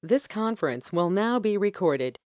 This conference will now be recorded.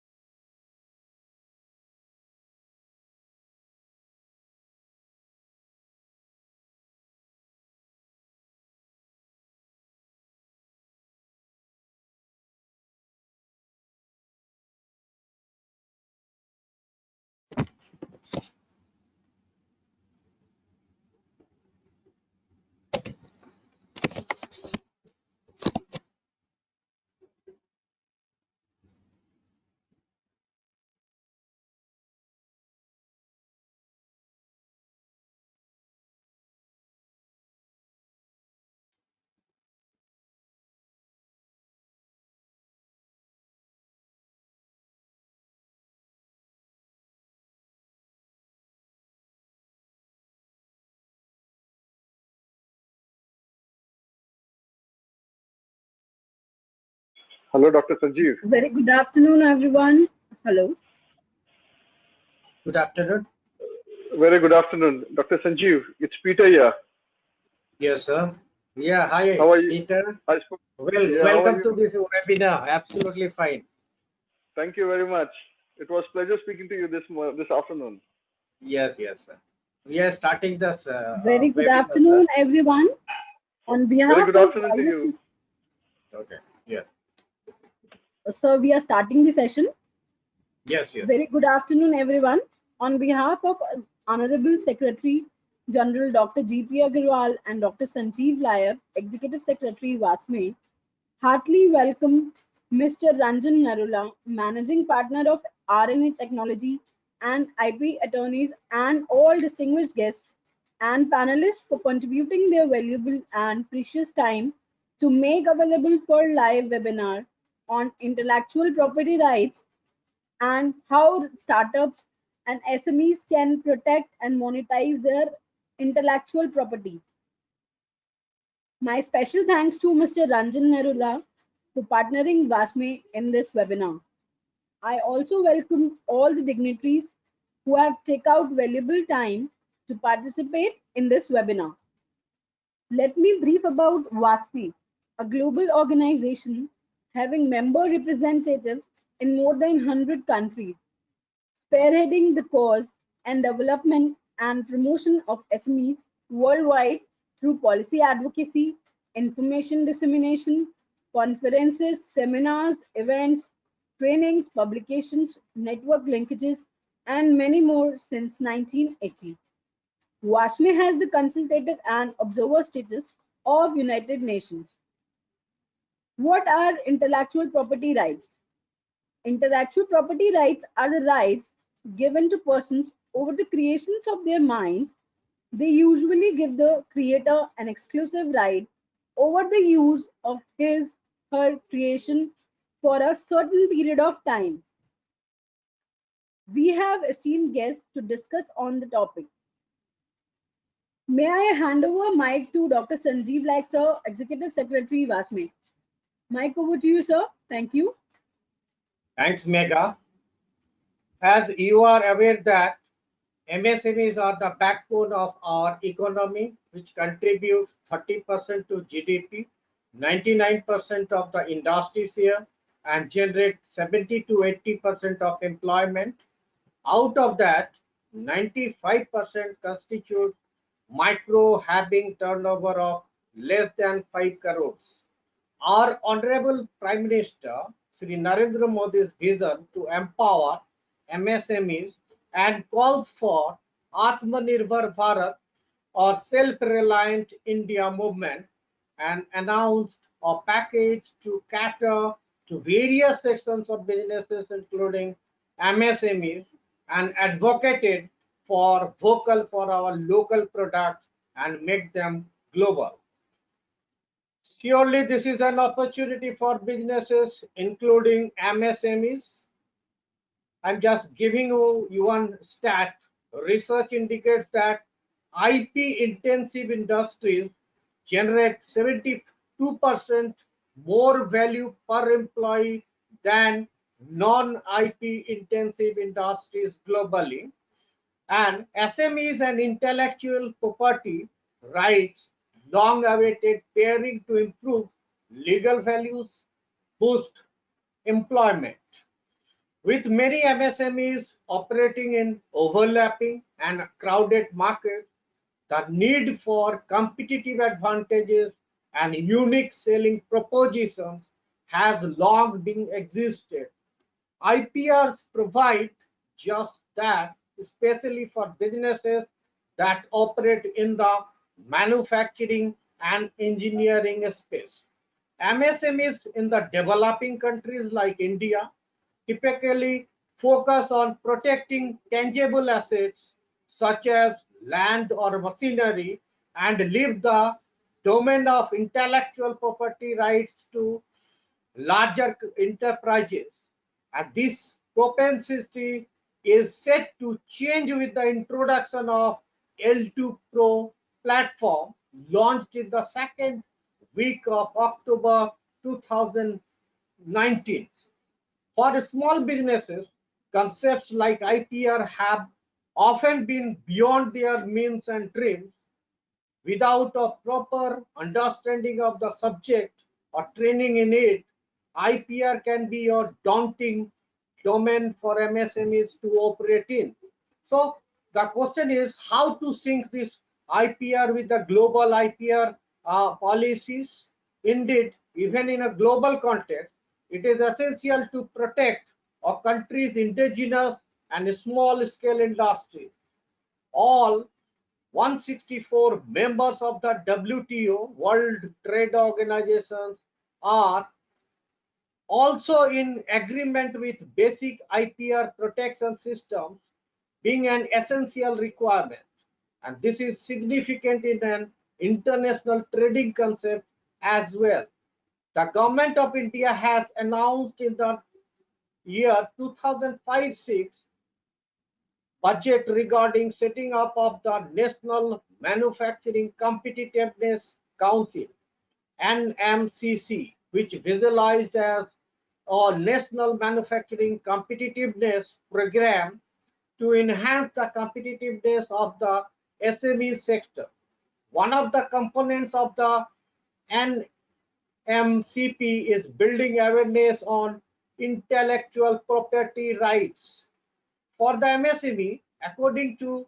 Hello, Dr. Sanjeev. Very good afternoon, everyone. Hello. Good afternoon. Very good afternoon, Dr. Sanjeev. It's Peter here. Yes, sir. Yeah, hi, How are you? Peter. I spoke, Well, yeah, how are welcome to you? this webinar. Absolutely fine. Thank you very much. It was pleasure speaking to you this afternoon. Yes, yes, sir. We are starting this Very good webinar, sir. afternoon, everyone. On Very behalf good of afternoon all to the you. Okay. Yeah. so we are starting the session. Yes, yes. Very good afternoon, everyone. On behalf of Honorable Secretary General Dr. G.P. Agarwal and Dr. Sanjeev Lair, Executive Secretary WASME, heartily welcome Mr. Ranjan Narula, Managing Partner of RNA Technology and IP attorneys, and all distinguished guests and panelists for contributing their valuable and precious time to make available for live webinar on intellectual property rights and how startups and SMEs can protect and monetize their intellectual property. My special thanks to Mr. Ranjan Narula for partnering WASME in this webinar. I also welcome all the dignitaries who have taken out valuable time to participate in this webinar. Let me brief about WASME, a global organization having member representatives in more than 100 countries, spearheading the cause and development and promotion of SMEs worldwide through policy advocacy, information dissemination, conferences, seminars, events, trainings, publications, network linkages, and many more since 1980. WASME has the consultative and observer status of United Nations. What are intellectual property rights? Intellectual property rights are the rights given to persons over the creations of their minds. They usually give the creator an exclusive right over the use of his her creation for a certain period of time. We have esteemed guests to discuss on the topic. May I hand over mic to Dr. Sanjeev Laik, sir, Executive Secretary, WASME. Mic over to you, sir. Thank you. Thanks, Mega. As you are aware that MSMEs are the backbone of our economy, which contributes 30% to GDP, 99% of the industry share, and generate 70 to 80% of employment. Out of that, 95% constitute micro having turnover of less than 5 crores. Our Honorable Prime Minister Sri Narendra Modi's vision to empower MSMEs and calls for Atmanirbhar Bharat or self-reliant India movement and announced a package to cater to various sections of businesses including MSMEs and advocated for vocal for our local products and make them global. Surely this is an opportunity for businesses, including MSMEs. I'm just giving you one stat. Research indicates that IP intensive industries generate 72% more value per employee than non-IP intensive industries globally. And SMEs and intellectual property rights long awaited pairing to improve legal values, boost employment. With many MSMEs operating in overlapping and crowded markets, the need for competitive advantages and unique selling propositions has long been existed. IPRs provide just that, especially for businesses that operate in the manufacturing and engineering space. MSMEs in the developing countries like India typically focus on protecting tangible assets such as land or machinery and leave the domain of intellectual property rights to larger enterprises. And this propensity is set to change with the introduction of L2 Pro platform launched in the second week of October 2019. For small businesses, concepts like IPR have often been beyond their means and dreams. Without a proper understanding of the subject or training in it, IPR can be a daunting domain for MSMEs to operate in. So the question is how to sync this IPR with the global IPR policies. Indeed, even in a global context, it is essential to protect a country's indigenous and small-scale industry. All 164 members of the WTO, World Trade Organizations, are also in agreement with basic IPR protection systems being an essential requirement. And this is significant in an international trading concept as well. The government of India has announced in the year 2005-6 budget regarding setting up of the National Manufacturing Competitiveness Council, NMCC, which visualized as a national manufacturing competitiveness program to enhance the competitiveness of the SME sector. One of the components of the NMCP is building awareness on intellectual property rights for the MSME, accordingly,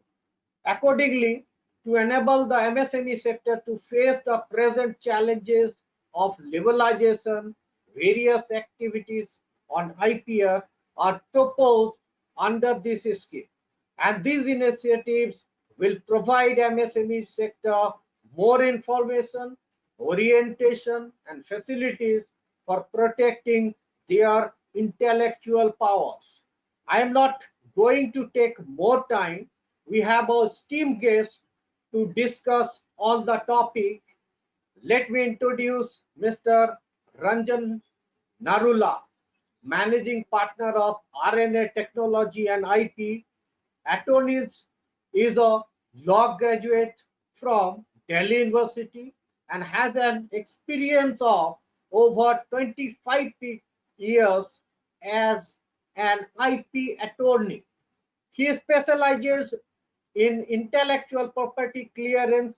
to enable the MSME sector to face the present challenges of liberalization, various activities on IPR are proposed under this scheme. And these initiatives will provide MSME sector more information, orientation, and facilities for protecting their intellectual powers. I am not going to take more time. We have our esteemed guest to discuss on the topic. Let me introduce Mr. Ranjan Narula, Managing Partner of RNA Technology and IP. Attorneys is a law graduate from Delhi University and has an experience of over 25 years as an IP attorney. He specializes in intellectual property clearance,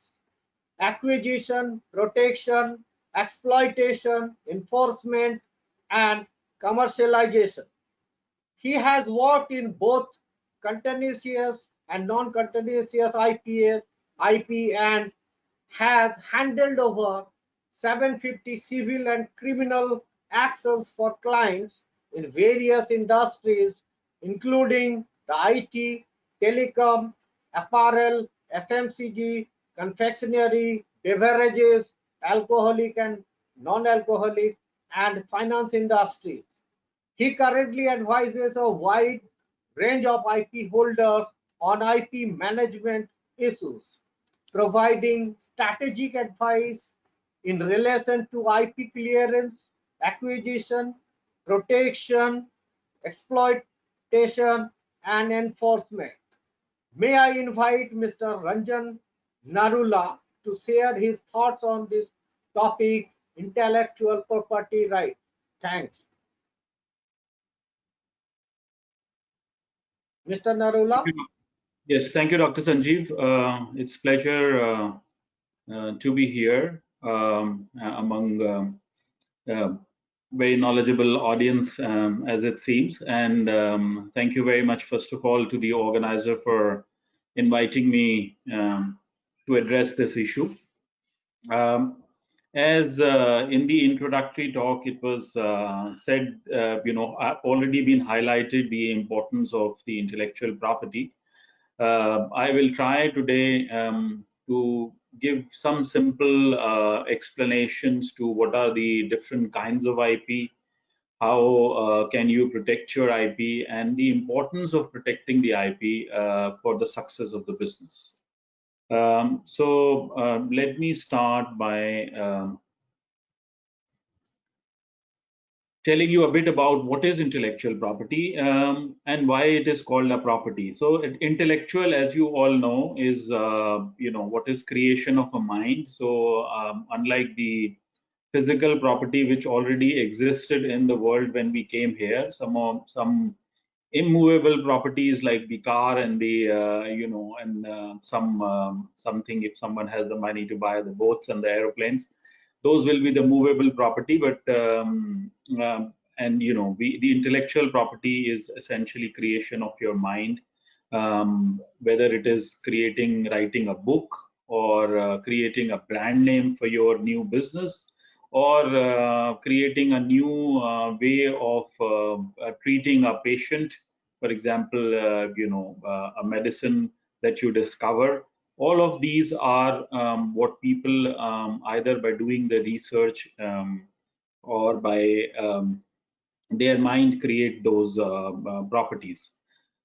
acquisition, protection, exploitation, enforcement, and commercialization. He has worked in both contentious and non-contentious IP and has handled over 750 civil and criminal actions for clients in various industries, including the IT, telecom, apparel, FMCG, confectionery, beverages, alcoholic and non-alcoholic, and finance industries. He currently advises a wide range of IP holders on IP management issues, providing strategic advice in relation to IP clearance, acquisition, protection, exploitation, and enforcement. May I invite Mr. Ranjan Narula to share his thoughts on this topic, intellectual property rights. Thanks. Mr. Narula? Yes, thank you, Dr. Sanjeev. It's a pleasure to be here among very knowledgeable audience, as it seems. And thank you very much, first of all, to the organizer for inviting me to address this issue. As in the introductory talk, it was said, I've already been highlighted the importance of the intellectual property. I will try today to give some simple explanations to what are the different kinds of IP, how can you protect your IP, and the importance of protecting the IP for the success of the business. Let me start by telling you a bit about what is intellectual property and why it is called a property. So intellectual, as you all know, is what is creation of a mind. So unlike the physical property which already existed in the world when we came here, some immovable properties like the car and the something, if someone has the money to buy the boats and the aeroplanes, those will be the movable property. But the intellectual property is essentially creation of your mind, whether it is writing a book, or creating a brand name for your new business, or creating a new way of treating a patient, for example, a medicine that you discover. All of these are what people, either by doing the research or by their mind, create those properties.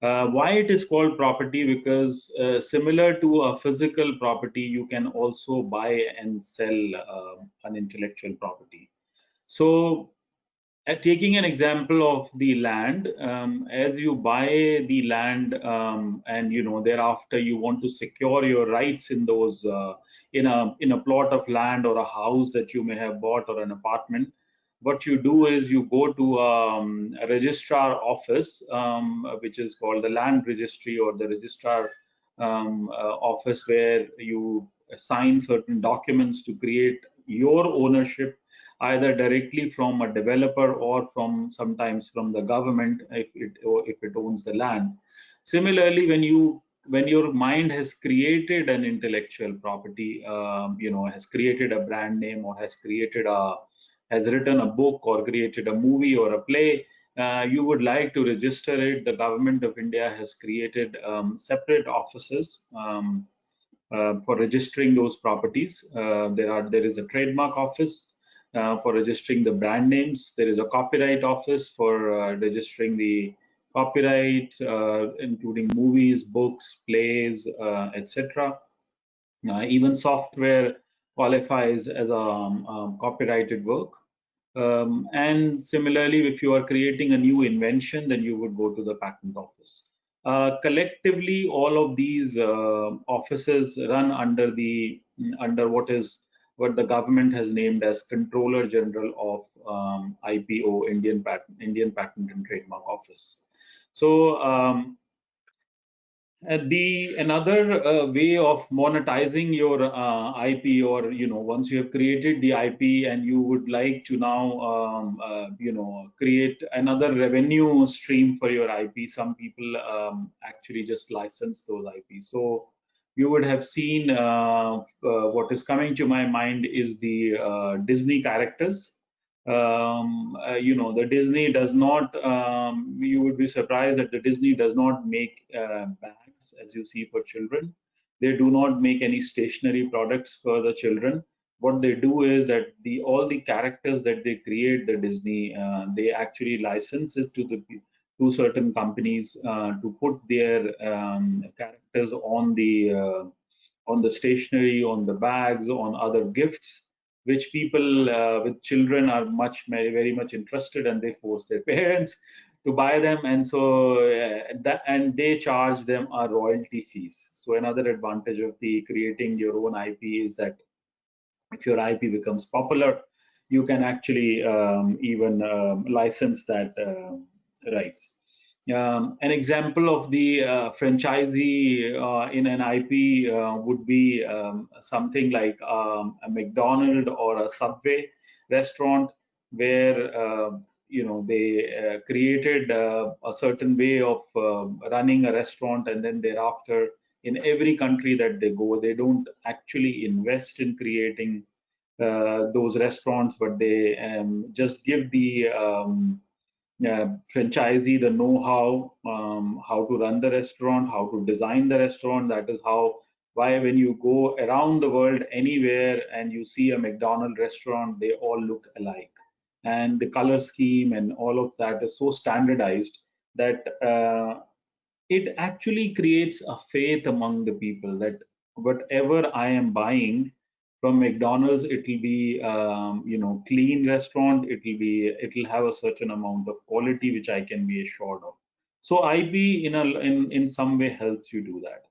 Why it is called property? Because similar to a physical property, you can also buy and sell an intellectual property. So taking an example of the land, as you buy the land, and thereafter you want to secure your rights in those in a plot of land or a house that you may have bought, or an apartment, what you do is you go to a registrar office, which is called the land registry, or the registrar office, where you sign certain documents to create your ownership, either directly from a developer or sometimes from the government, if it owns the land. Similarly, when your mind has created an intellectual property, has created a brand name, or has written a book, or created a movie or a play, you would like to register it. The government of India has created separate offices for registering those properties. There is a trademark office for registering the brand names. There is a copyright office for registering the copyrights, including movies, books, plays, etc. Even software qualifies as a copyrighted work. And similarly, if you are creating a new invention, then you would go to the patent office. Collectively, all of these offices run under what the government has named as Controller General of IPO, Indian Patent and Trademark Office. So another way of monetizing your IP, or once you have created the IP and you would like to now create another revenue stream for your IP, some people actually just license those IP. So you would have seen what is coming to my mind is the Disney characters. The Disney does not, you would be surprised that the Disney does not make bags, as you see, for children. They do not make any stationery products for the children. What they do is that all the characters that they create, the Disney, they actually license it to certain companies to put their characters on the stationery, on the bags, on other gifts, which people with children are very much interested, and they force their parents to buy them, and so and they charge them a royalty fees. So another advantage of the creating your own IP is that if your IP becomes popular, you can actually even license that rights. An example of the franchisee in an IP would be something like a McDonald's or a Subway restaurant. where they created a certain way of running a restaurant, and then thereafter in every country that they go, they don't actually invest in creating those restaurants, but they just give the franchisee the know-how, how to run the restaurant, how to design the restaurant. That is how, why when you go around the world anywhere and you see a McDonald's restaurant, they all look alike. And the color scheme and all of that is so standardized that it actually creates a faith among the people that whatever I am buying from McDonald's, it will be clean restaurant. It'll have a certain amount of quality which I can be assured of. So IP in some way helps you do that.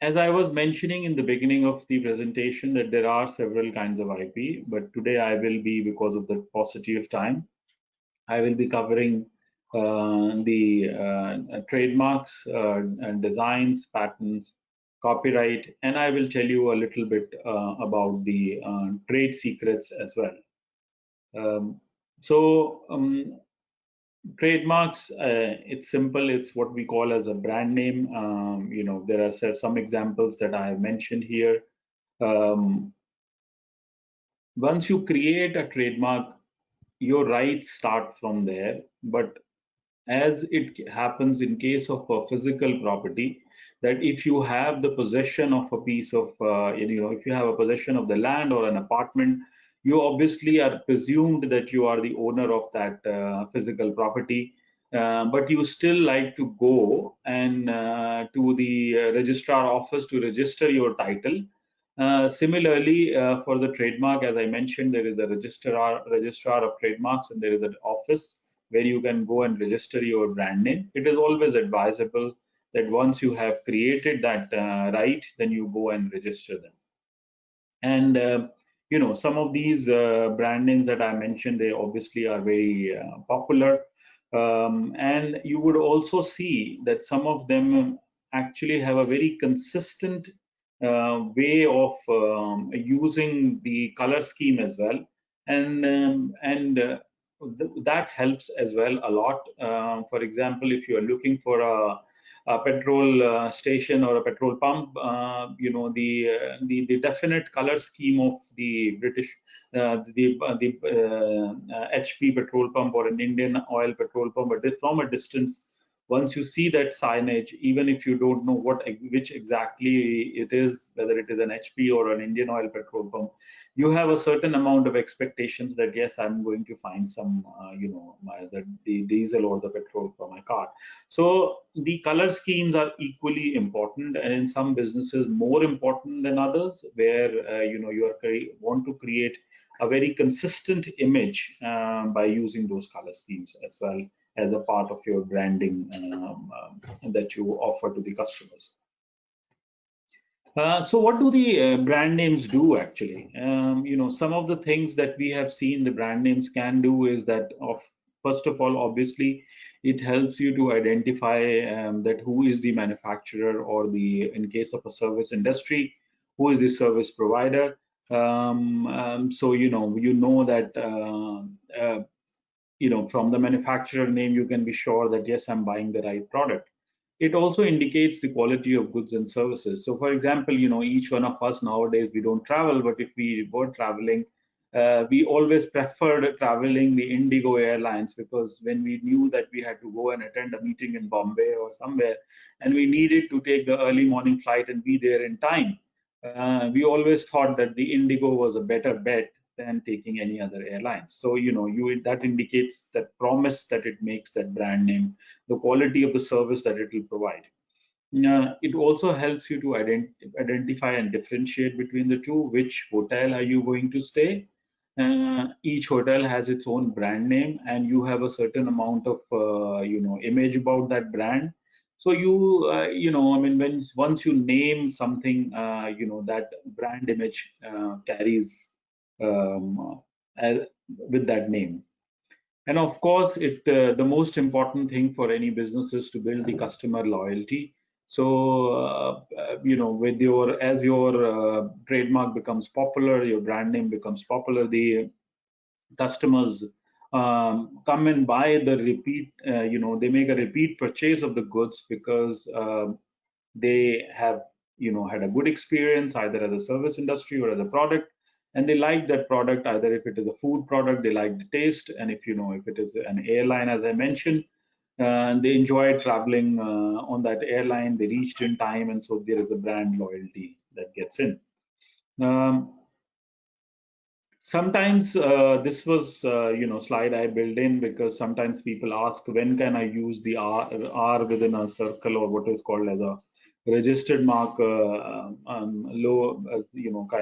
As I was mentioning in the beginning of the presentation that there are several kinds of IP, but today I will be, because of the paucity of time, I will be covering the trademarks and designs, patents, copyright, and I will tell you a little bit about the trade secrets as well. Trademarks, it's simple. It's what we call as a brand name. There are some examples that I have mentioned here. Once you create a trademark, your rights start from there, but as it happens in case of a physical property, that if you have the possession of a piece of, if you have a possession of the land or an apartment, you obviously are presumed that you are the owner of that physical property, but you still like to go and to the registrar office to register your title. Similarly, for the trademark, as I mentioned, there is a registrar of trademarks, and there is an office where you can go and register your brand name. It is always advisable that once you have created that right, then you go and register them. And some of these brand names that I mentioned, they obviously are very popular. And you would also see that some of them actually have a very consistent way of using the color scheme as well. And that helps as well a lot. For example, if you are looking for a petrol station or a petrol pump, the definite color scheme of the British, HP petrol pump or an Indian oil petrol pump, but from a distance, once you see that signage, even if you don't know which exactly it is, whether it is an HP or an Indian oil petrol pump, you have a certain amount of expectations that yes, I'm going to find some, the diesel or the petrol for my car. So the color schemes are equally important, and in some businesses more important than others, where you want to create a very consistent image by using those color schemes as well as a part of your branding that you offer to the customers. So what do the brand names do actually? Some of the things that we have seen the brand names can do is that first of all, obviously, it helps you to identify that who is the manufacturer, or in case of a service industry, who is the service provider. So you know that from the manufacturer name, you can be sure that yes, I'm buying the right product. It also indicates the quality of goods and services. So for example, each one of us nowadays, we don't travel, but if we were traveling, we always preferred traveling the Indigo Airlines, because when we knew that we had to go and attend a meeting in Bombay or somewhere, and we needed to take the early morning flight and be there in time, we always thought that the Indigo was a better bet than taking any other airlines. So that indicates that promise that it makes, that brand name, the quality of the service that it will provide. It also helps you to identify and differentiate between the two. Which hotel are you going to stay? Each hotel has its own brand name, and you have a certain amount of image about that brand. So once you name something, that brand image carries with that name. And of course, the most important thing for any business is to build the customer loyalty. So as your trademark becomes popular, your brand name becomes popular, the customers come and buy the repeat, they make a repeat purchase of the goods because they have, had a good experience either as a service industry or as a product, and they like that product. Either if it is a food product, they like the taste, and if it is an airline, as I mentioned, they enjoy traveling on that airline. They reached in time, and so there is a brand loyalty that gets in. Sometimes this was, slide I built in because sometimes people ask, when can I use the R within a circle, or what is called as a registered mark, kind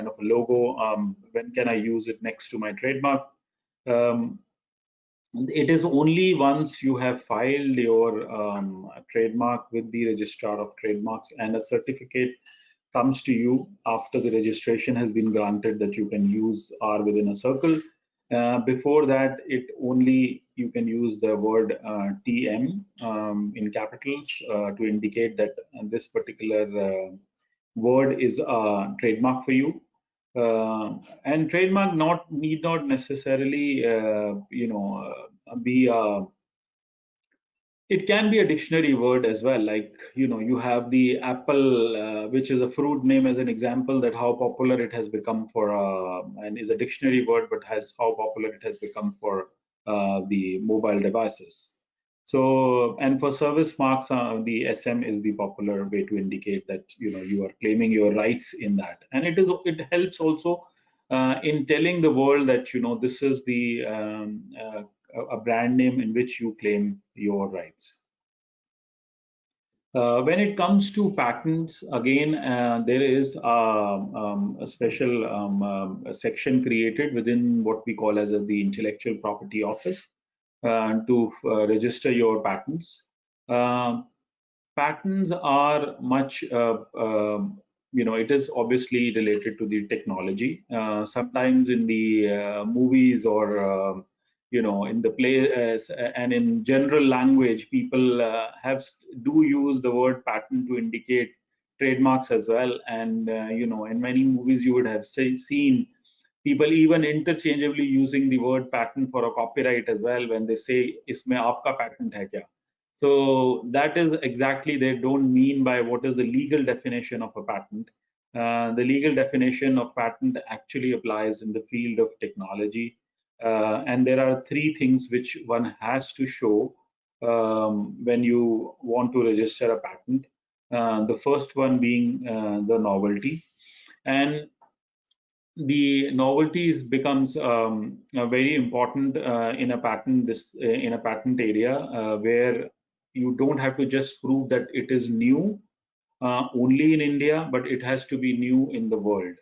of a logo. When can I use it next to my trademark? It is only once you have filed your trademark with the registrar of trademarks and a certificate comes to you after the registration has been granted that you can use R within a circle. Before that, you can use the word TM in capitals to indicate that this particular word is a trademark for you. And trademark need not necessarily be a, it can be a dictionary word as well. Like, you have the apple, which is a fruit name, as an example, that how popular it has become for, and is a dictionary word, but how popular it has become for the mobile devices. So, and for service marks, the SM is the popular way to indicate that, you are claiming your rights in that. And it helps also in telling the world that, this is the a brand name in which you claim your rights. When it comes to patents, again, there is a special section created within what we call as the Intellectual Property Office to register your patents. Patents are much, it is obviously related to the technology. Sometimes in the movies or in the play and in general language, people do use the word patent to indicate trademarks as well. And in many movies you would have seen people even interchangeably using the word patent for a copyright as well when they say, "Isme aapka patent hai kya?" So that is exactly, they don't mean by what is the legal definition of a patent. The legal definition of patent actually applies in the field of technology. And there are three things which one has to show when you want to register a patent. The first one being the novelty. And the novelties becomes very important in a patent area where you don't have to just prove that it is new only in India, but it has to be new in the world.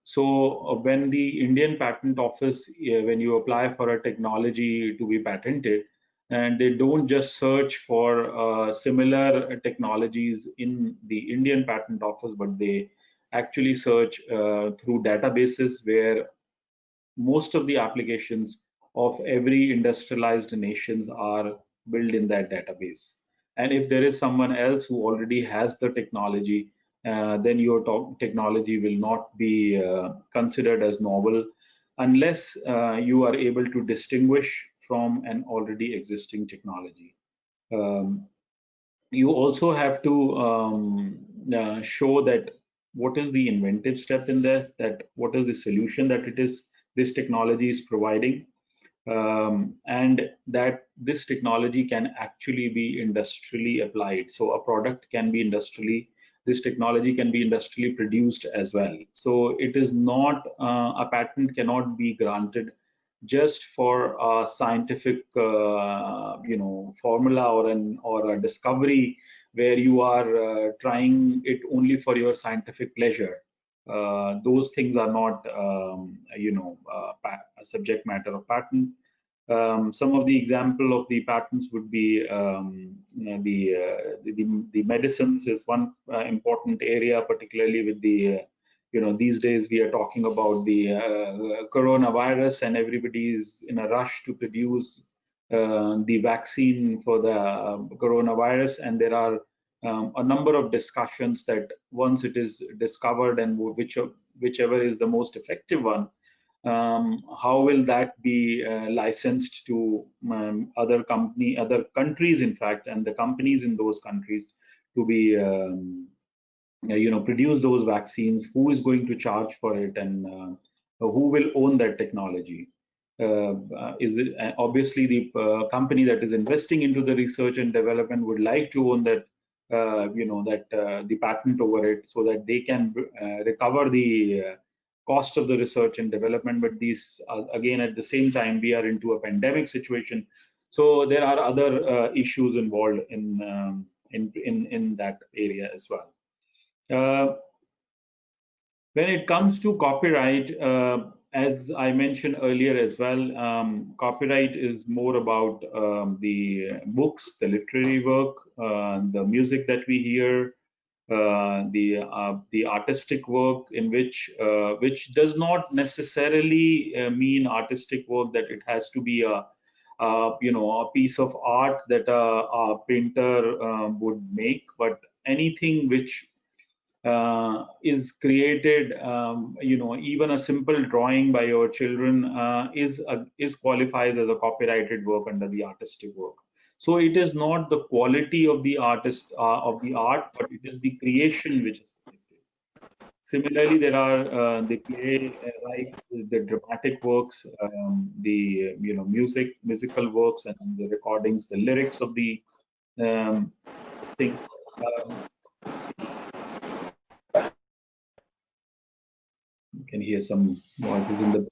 So when the Indian Patent Office, when you apply for a technology to be patented, and they don't just search for similar technologies in the Indian Patent Office, but they actually search through databases where most of the applications of every industrialized nations are built in that database. And if there is someone else who already has the technology, then your technology will not be considered as novel unless you are able to distinguish from an already existing technology. You also have to show that what is the inventive step in there, that what is the solution that this technology is providing, and that this technology can actually be industrially applied. So a product can be this technology can be industrially produced as well. So it is not, a patent cannot be granted just for a scientific, formula or a discovery where you are trying it only for your scientific pleasure. Those things are not, a subject matter of patent. Some of the example of the patents would be the medicines is one important area, particularly with the these days we are talking about the coronavirus, and everybody is in a rush to produce the vaccine for the coronavirus, and there are a number of discussions that once it is discovered and whichever is the most effective one, how will that be licensed to other countries, in fact, and the companies in those countries to be produce those vaccines? Who is going to charge for it, and who will own that technology? Is it obviously the company that is investing into the research and development would like to own that the patent over it, so that they can recover the cost of the research and development. But these again, at the same time, we are into a pandemic situation, so there are other issues involved in that area as well. When it comes to copyright, as I mentioned earlier as well, copyright is more about the books, the literary work, the music that we hear, the artistic work, in which does not necessarily mean artistic work that it has to be a piece of art that a painter would make, but anything which is created, even a simple drawing by your children is qualifies as a copyrighted work under the artistic work. So it is not the quality of the artist of the art, but it is the creation which is protected. Similarly, there are the play rights, the dramatic works, the musical works, and the recordings, the lyrics of the thing. You can hear some voices in the.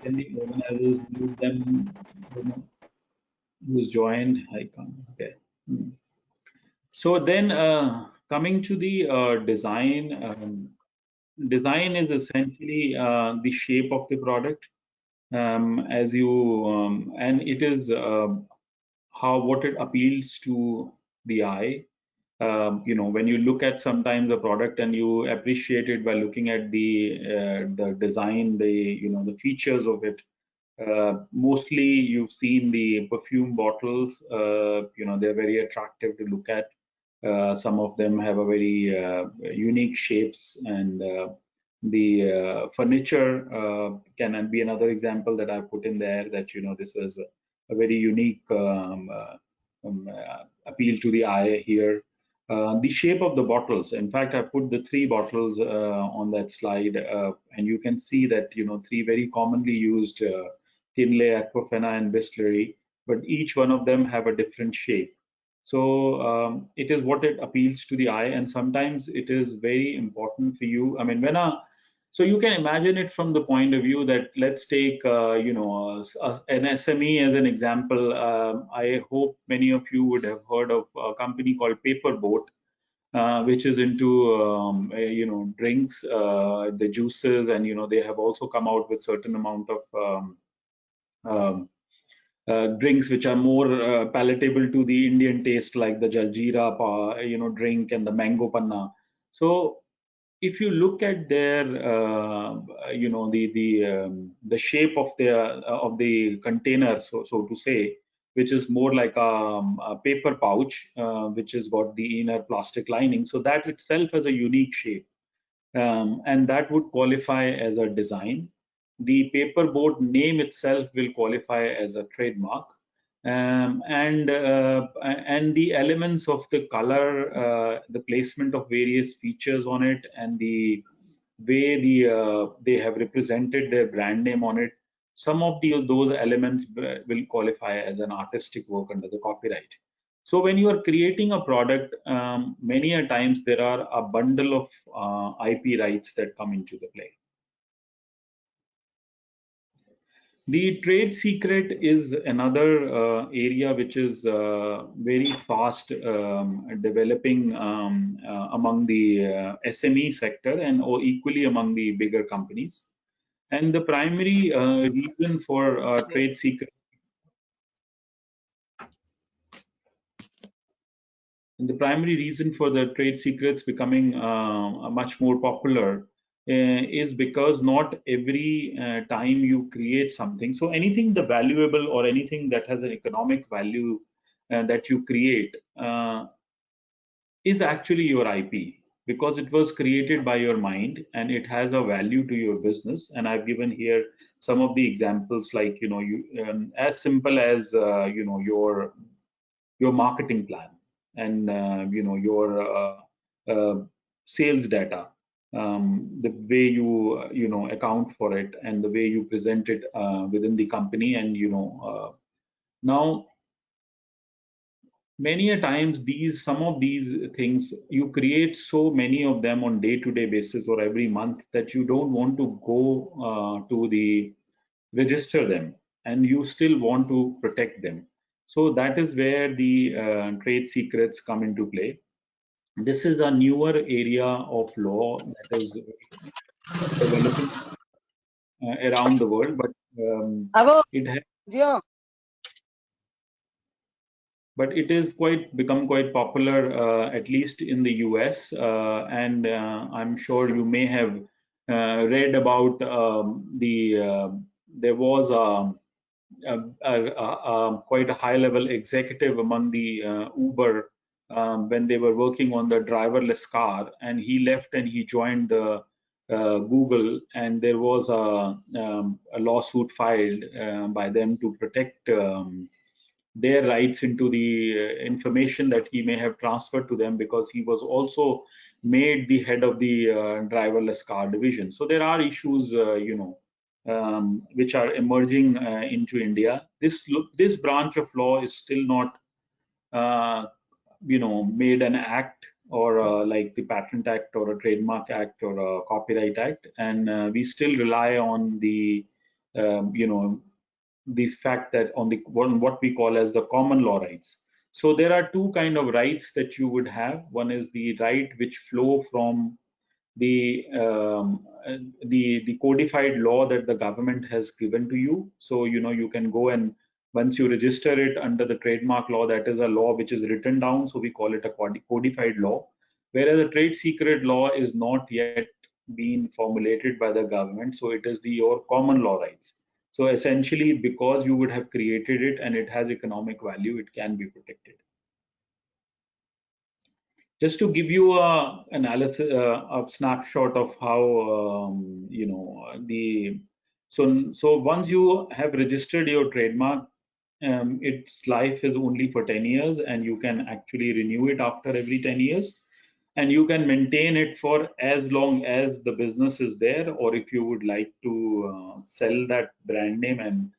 Can the organizers mute them? Who's joined? I can't. Okay. So then, coming to the design. Design is essentially the shape of the product, as you and it is what it appeals to the eye. When you look at sometimes a product and you appreciate it by looking at the design, the features of it. Mostly you've seen the perfume bottles. They're very attractive to look at. Some of them have a very unique shapes, and the furniture can be another example that I put in there, that this is a very unique appeal to the eye here. The shape of the bottles. In fact, I put the three bottles on that slide, and you can see that three very commonly used Kinley, Aquafina, and Bisleri, but each one of them have a different shape. So it is what it appeals to the eye, and sometimes it is very important for you. I mean, so you can imagine it from the point of view that, let's take an SME as an example. I hope many of you would have heard of a company called Paperboat, which is into drinks, the juices, and they have also come out with certain amount of drinks which are more palatable to the Indian taste, like the Jaljeera drink and the mango panna. So if you look at their the shape of the container, so to say, which is more like a paper pouch, which has got the inner plastic lining, so that itself has a unique shape, and that would qualify as a design. The paperboard name itself will qualify as a trademark, and the elements of the color, the placement of various features on it, and the way they have represented their brand name on it. Some of those elements will qualify as an artistic work under the copyright. So when you are creating a product, many a times there are a bundle of IP rights that come into the play. The trade secret is another area which is very fast developing among the SME sector, and or equally among the bigger companies. And the primary reason for trade secret the primary reason for the trade secrets becoming much more popular is because not every time you create something, so anything the valuable or anything that has an economic value that you create is actually your IP, because it was created by your mind and it has a value to your business. And I've given here some of the examples, like as simple as your marketing plan, and your sales data, the way you account for it, and the way you present it within the company. And now many a times some of these things you create so many of them on day-to-day basis or every month that you don't want to go to the register them, and you still want to protect them. So that is where the trade secrets come into play. This is a newer area of law that is developing around the world, but it has Yeah. but it is become quite popular, at least in the US, and I'm sure you may have read about there was quite a high level executive among the Uber, when they were working on the driverless car, and he left and he joined the Google, and there was a lawsuit filed by them to protect their rights into the information that he may have transferred to them, because he was also made the head of the driverless car division. So there are issues, which are emerging into India. This branch of law is still not, made an act, or like the Patent Act or a Trademark Act or a Copyright Act, and we still rely on the, this fact that on what we call as the common law rights. So there are two kind of rights that you would have. One is the right which flow from the the codified law that the government has given to you. So you can go, and once you register it under the trademark law, that is a law which is written down, so we call it a codified law. Whereas the trade secret law is not yet been formulated by the government, so it is your common law rights. So essentially, because you would have created it and it has economic value, it can be protected. Just to give you a analysis, a snapshot of how so once you have registered your trademark, its life is only for 10 years, and you can actually renew it after every 10 years, and you can maintain it for as long as the business is there, or if you would like to sell that brand name, and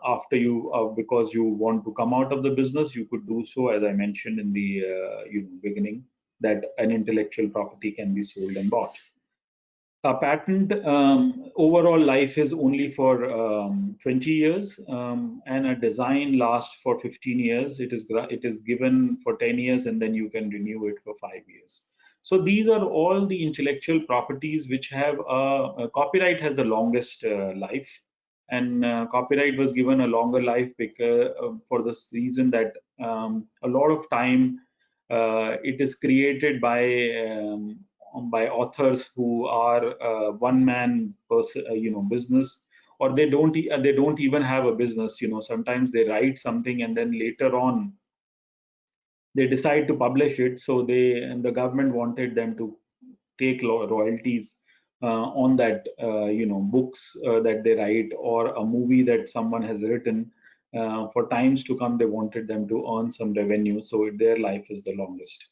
after you because you want to come out of the business, you could do so, as I mentioned in the beginning, that an intellectual property can be sold and bought. A patent overall life is only for 20 years, and a design lasts for 15 years. It is given for 10 years, and then you can renew it for 5 years. So these are all the intellectual properties which have a copyright has the longest life, and copyright was given a longer life because for this reason that a lot of time it is created by authors who are one-man business, or they don't even have a business. Sometimes they write something and then later on they decide to publish it. So and the government wanted them to take royalties on that books that they write, or a movie that someone has written. For times to come, they wanted them to earn some revenue, so their life is the longest.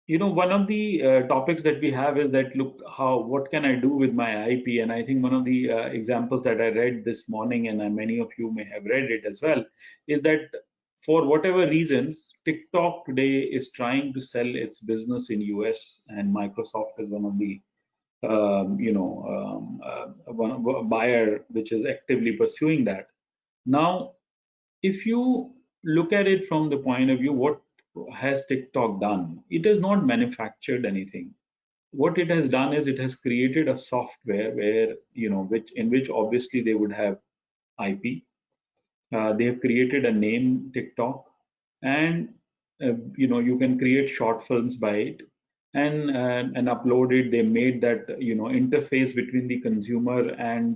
One of the topics that we have is that, look, what can I do with my IP? And I think one of the examples that I read this morning, and many of you may have read it as well, is that for whatever reasons, TikTok today is trying to sell its business in US, and Microsoft is one of the one buyer which is actively pursuing that. Now, if you look at it from the point of view, what has TikTok done? It has not manufactured anything. What it has done is it has created a software where, in which obviously they would have IP. They have created a name, TikTok, and you can create short films by it. and uploaded. They made that interface between the consumer and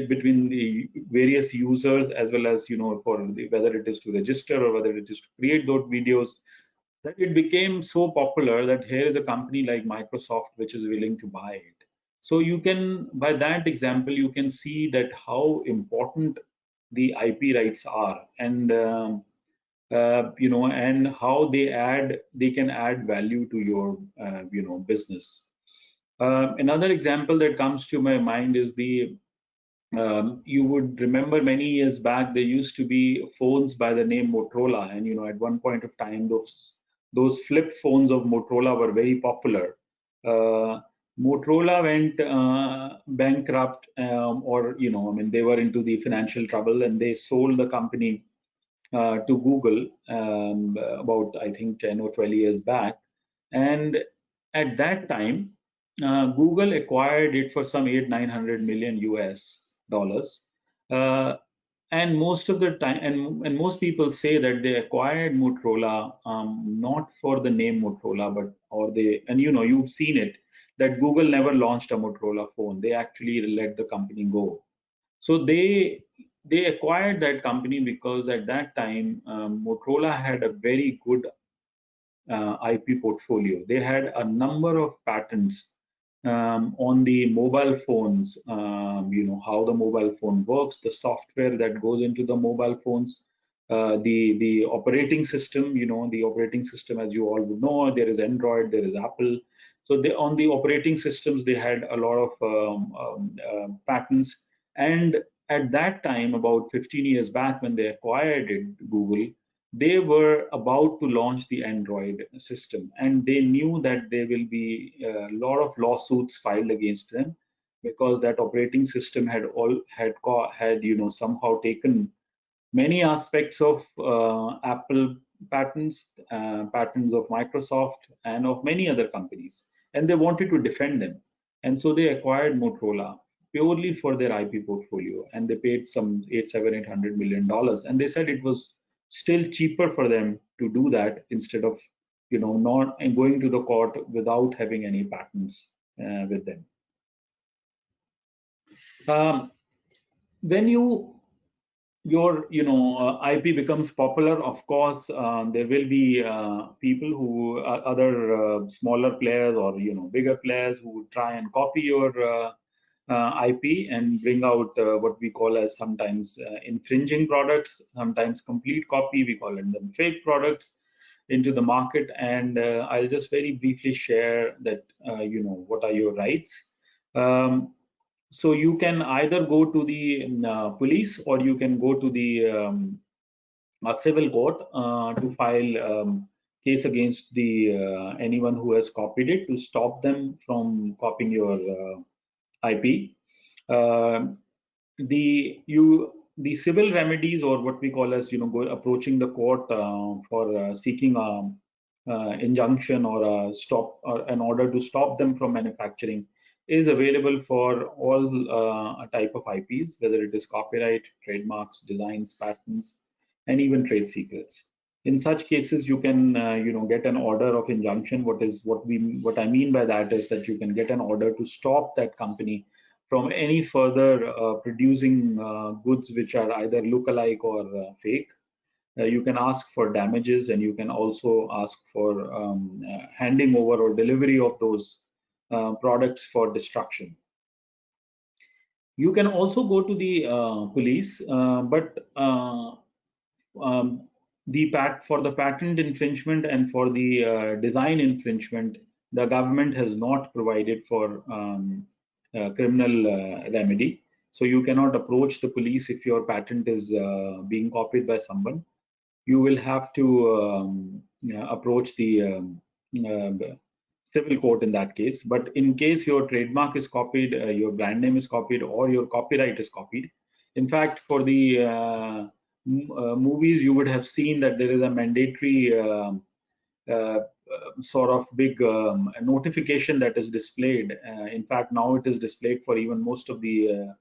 between the various users, as well as for whether it is to register or whether it is to create those videos, that it became so popular that here is a company like Microsoft which is willing to buy it. So you can, by that example, you can see that how important the IP rights are, and and how they can add value to your business. Another example that comes to my mind is you would remember many years back there used to be phones by the name Motorola, and at one point of time those flip phones of Motorola were very popular. Motorola went bankrupt, or I mean, they were into the financial trouble, and they sold the company to Google about, I think, 10 or 12 years back. And at that time, Google acquired it for some 900 million US dollars. And most of the time, and most people say that they acquired Motorola not for the name Motorola, and you've seen it, that Google never launched a Motorola phone. They actually let the company go. So they acquired that company because at that time Motorola had a very good IP portfolio. They had a number of patents on the mobile phones, how the mobile phone works, the software that goes into the mobile phones, the operating system. The operating system, as you all would know, there is Android, there is Apple. So on the operating systems, they had a lot of patents. And at that time, about 15 years back, when they acquired it, Google, they were about to launch the Android system, and they knew that there will be a lot of lawsuits filed against them, because that operating system had somehow taken many aspects of Apple patents, patents of Microsoft, and of many other companies, and they wanted to defend them. And so they acquired Motorola purely for their IP portfolio, and they paid some $800 million. And they said it was still cheaper for them to do that instead of not going to the court without having any patents with them. When your IP becomes popular, of course there will be people who other smaller players or bigger players who would try and copy your IP and bring out what we call as sometimes infringing products, sometimes complete copy, we call them fake products, into the market. And I'll just very briefly share that what are your rights. So you can either go to the police, or you can go to the a civil court to file case against the anyone who has copied it, to stop them from copying your IP. The civil remedies, or what we call as approaching the court for seeking a injunction or a stop, or an order to stop them from manufacturing, is available for all type of IPs, whether it is copyright, trademarks, designs, patents, and even trade secrets. In such cases, you can get an order of injunction. What I mean by that is that you can get an order to stop that company from any further producing goods which are either lookalike or fake. You can ask for damages, and you can also ask for handing over or delivery of those products for destruction. You can also go to the police, but for the patent infringement and for the design infringement, the government has not provided for criminal remedy. So you cannot approach the police if your patent is being copied by someone. You will have to approach the civil court in that case. But in case your trademark is copied, your brand name is copied, or your copyright is copied, in fact, for the movies, you would have seen that there is a mandatory sort of big notification that is displayed. In fact, now it is displayed for even most of the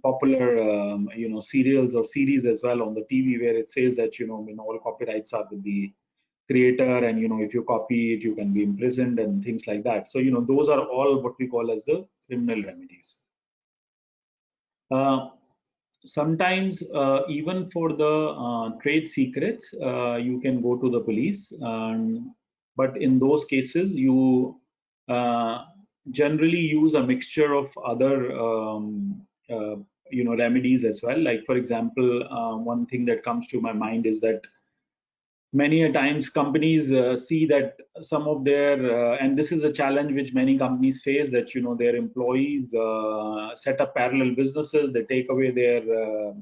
popular serials or series as well on the TV, where it says that all copyrights are with the creator, and if you copy it, you can be imprisoned and things like that. So those are all what we call as the criminal remedies. Sometimes even for the trade secrets, you can go to the police, but in those cases you generally use a mixture of other remedies as well. Like for example, one thing that comes to my mind is that many a times companies see that some of their and this is a challenge which many companies face, that their employees set up parallel businesses. They take away their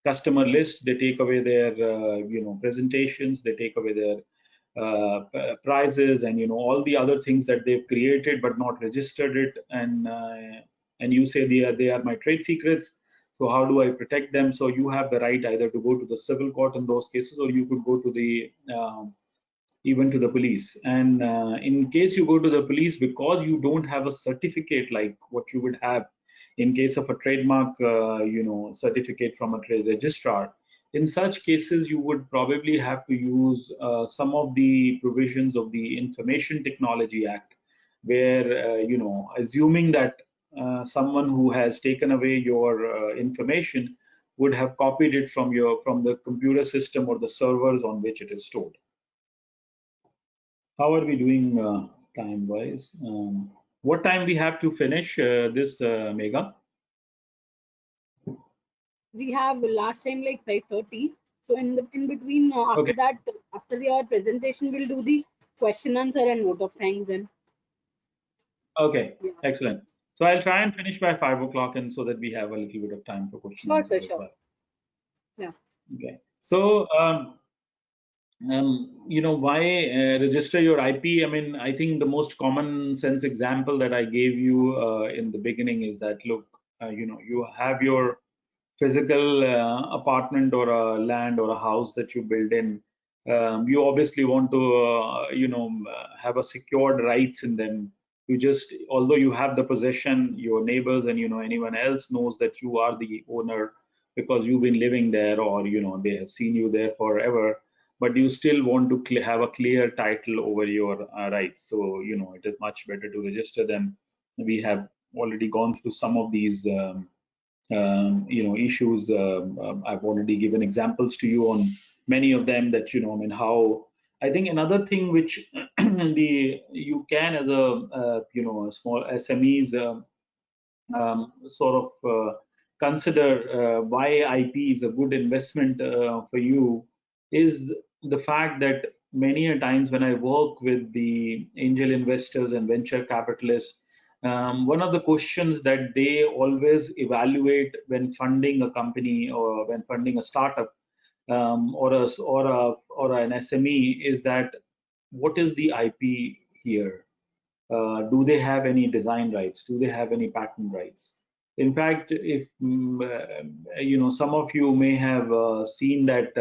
customer list, they take away their presentations, they take away their prizes, and all the other things that they've created but not registered it, and you say they are my trade secrets. So how do I protect them? So you have the right either to go to the civil court in those cases, or you could go to the even to the police. And in case you go to the police, because you don't have a certificate like what you would have in case of a trademark, certificate from a trade registrar, in such cases you would probably have to use some of the provisions of the Information Technology Act, where assuming that someone who has taken away your information would have copied it from the computer system or the servers on which it is stored. How are we doing time wise? What time we have to finish this, Megha? We have last time like 5:30. So in between after Okay. that, after your presentation, we'll do the question answer and vote of thanks then. Okay, Yeah. excellent. So I'll try and finish by 5 o'clock, and so that we have a little bit of time for questions Sure, answers sir, as sure. well. Yeah. Okay. So why register your IP? I mean, I think the most common sense example that I gave you in the beginning is that, look, you have your physical apartment or a land or a house that you build in. You obviously want to have a secured rights in them. You just, although you have the possession, your neighbors and anyone else knows that you are the owner because you've been living there, or they have seen you there forever, but you still want to have a clear title over your rights. So it is much better to register them. We have already gone through some of these issues. I've already given examples to you on many of them, that I mean, how I think another thing which you can, as a small SMEs, sort of consider why IP is a good investment for you, is the fact that many a times when I work with the angel investors and venture capitalists, one of the questions that they always evaluate when funding a company or when funding a startup, or an SME, is that what is the IP here? Do they have any design rights? Do they have any patent rights? In fact, if some of you may have seen that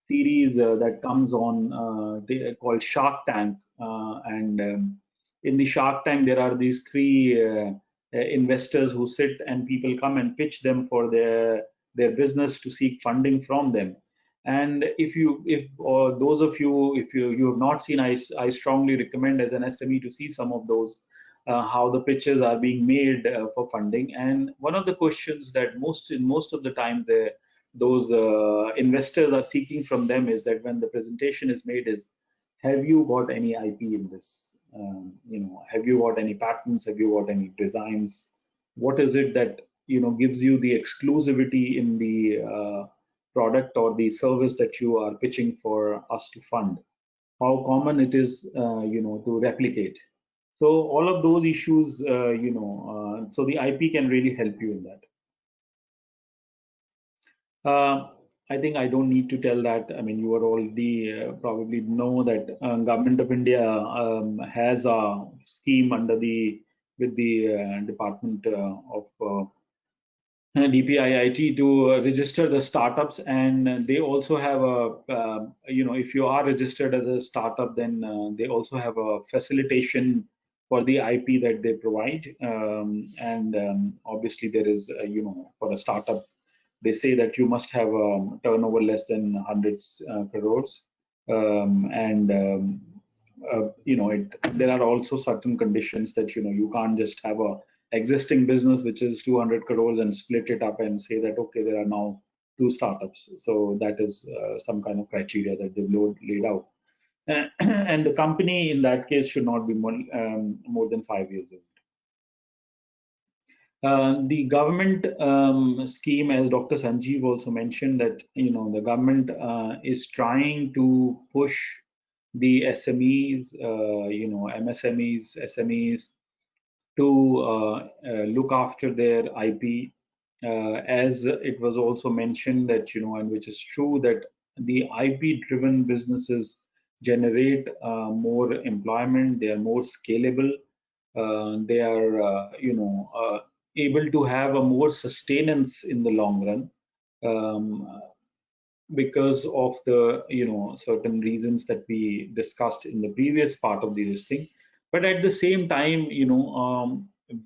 series that comes on called Shark Tank, and in the Shark Tank there are these three investors who sit, and people come and pitch them for their business to seek funding from them. And if those of you, if you have not seen, I strongly recommend as an SME to see some of those, how the pitches are being made for funding. And one of the questions that most of the time those investors are seeking from them is that when the presentation is made is, have you got any IP in this? Have you got any patents? Have you got any designs? What is it that gives you the exclusivity in the product or the service that you are pitching for us to fund? How common it is, to replicate? So all of those issues, so the IP can really help you in that. I think I don't need to tell that. I mean, you are already probably know that Government of India has a scheme with the Department of DPIIT to register the startups, and they also have if you are registered as a startup, then they also have a facilitation for the IP that they provide, and obviously there is for a startup, they say that you must have a turnover less than hundreds crores, There are also certain conditions that you can't just have a existing business which is 200 crores and split it up and say that okay, there are now two startups. So that is some kind of criteria that they've laid out. And the company in that case should not be more than 5 years old. The government scheme, as Dr. Sanjeev also mentioned, that the government is trying to push the SMEs, MSMEs, SMEs to look after their IP. As it was also mentioned that and which is true, that the IP-driven businesses generate more employment. They are more scalable. They are able to have a more sustenance in the long run, because of the certain reasons that we discussed in the previous part of this thing. But at the same time,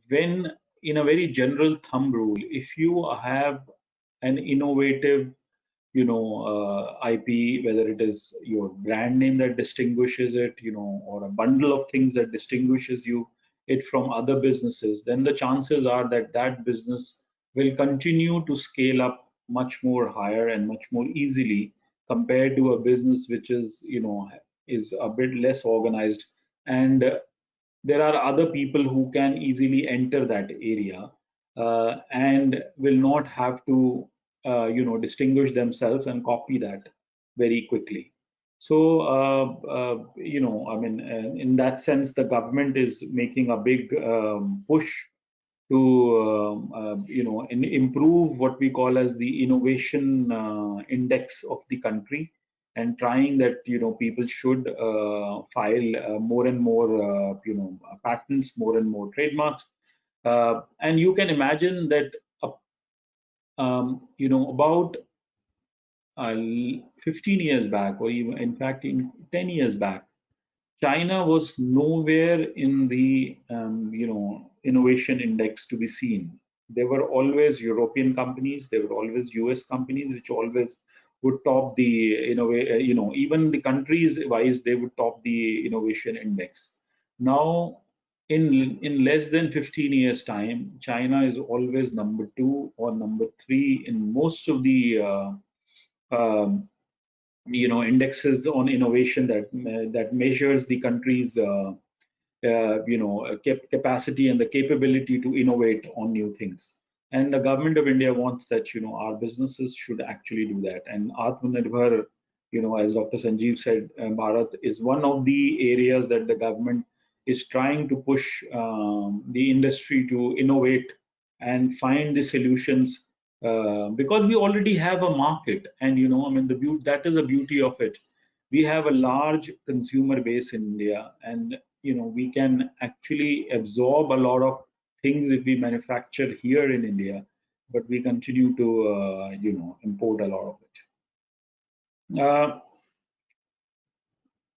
when in a very general thumb rule, if you have an innovative IP, whether it is your brand name that distinguishes it, or a bundle of things that distinguishes it from other businesses, then the chances are that that business will continue to scale up much more higher and much more easily compared to a business which is a bit less organized, and there are other people who can easily enter that area and will not have to distinguish themselves and copy that very quickly. So I mean, in that sense, the government is making a big push to improve what we call as the innovation index of the country, and trying that people should file more and more patents, more and more trademarks, and you can imagine that about 15 years back, or even in fact in 10 years back, China was nowhere in the innovation index to be seen. There were always European companies, there were always US companies, which always would top the even the countries wise, they would top the innovation index. Now, in less than 15 years time, China is always number 2 or number 3 in most of the um, indexes on innovation that measures the country's capacity and the capability to innovate on new things. And the government of India wants that our businesses should actually do that. And Atmanirbhar, as Dr. Sanjeev said, Bharat is one of the areas that the government is trying to push the industry to innovate and find the solutions, because we already have a market. And I mean, that is the beauty of it. We have a large consumer base in India, and we can actually absorb a lot of things if we manufacture here in India, but we continue to import a lot of it.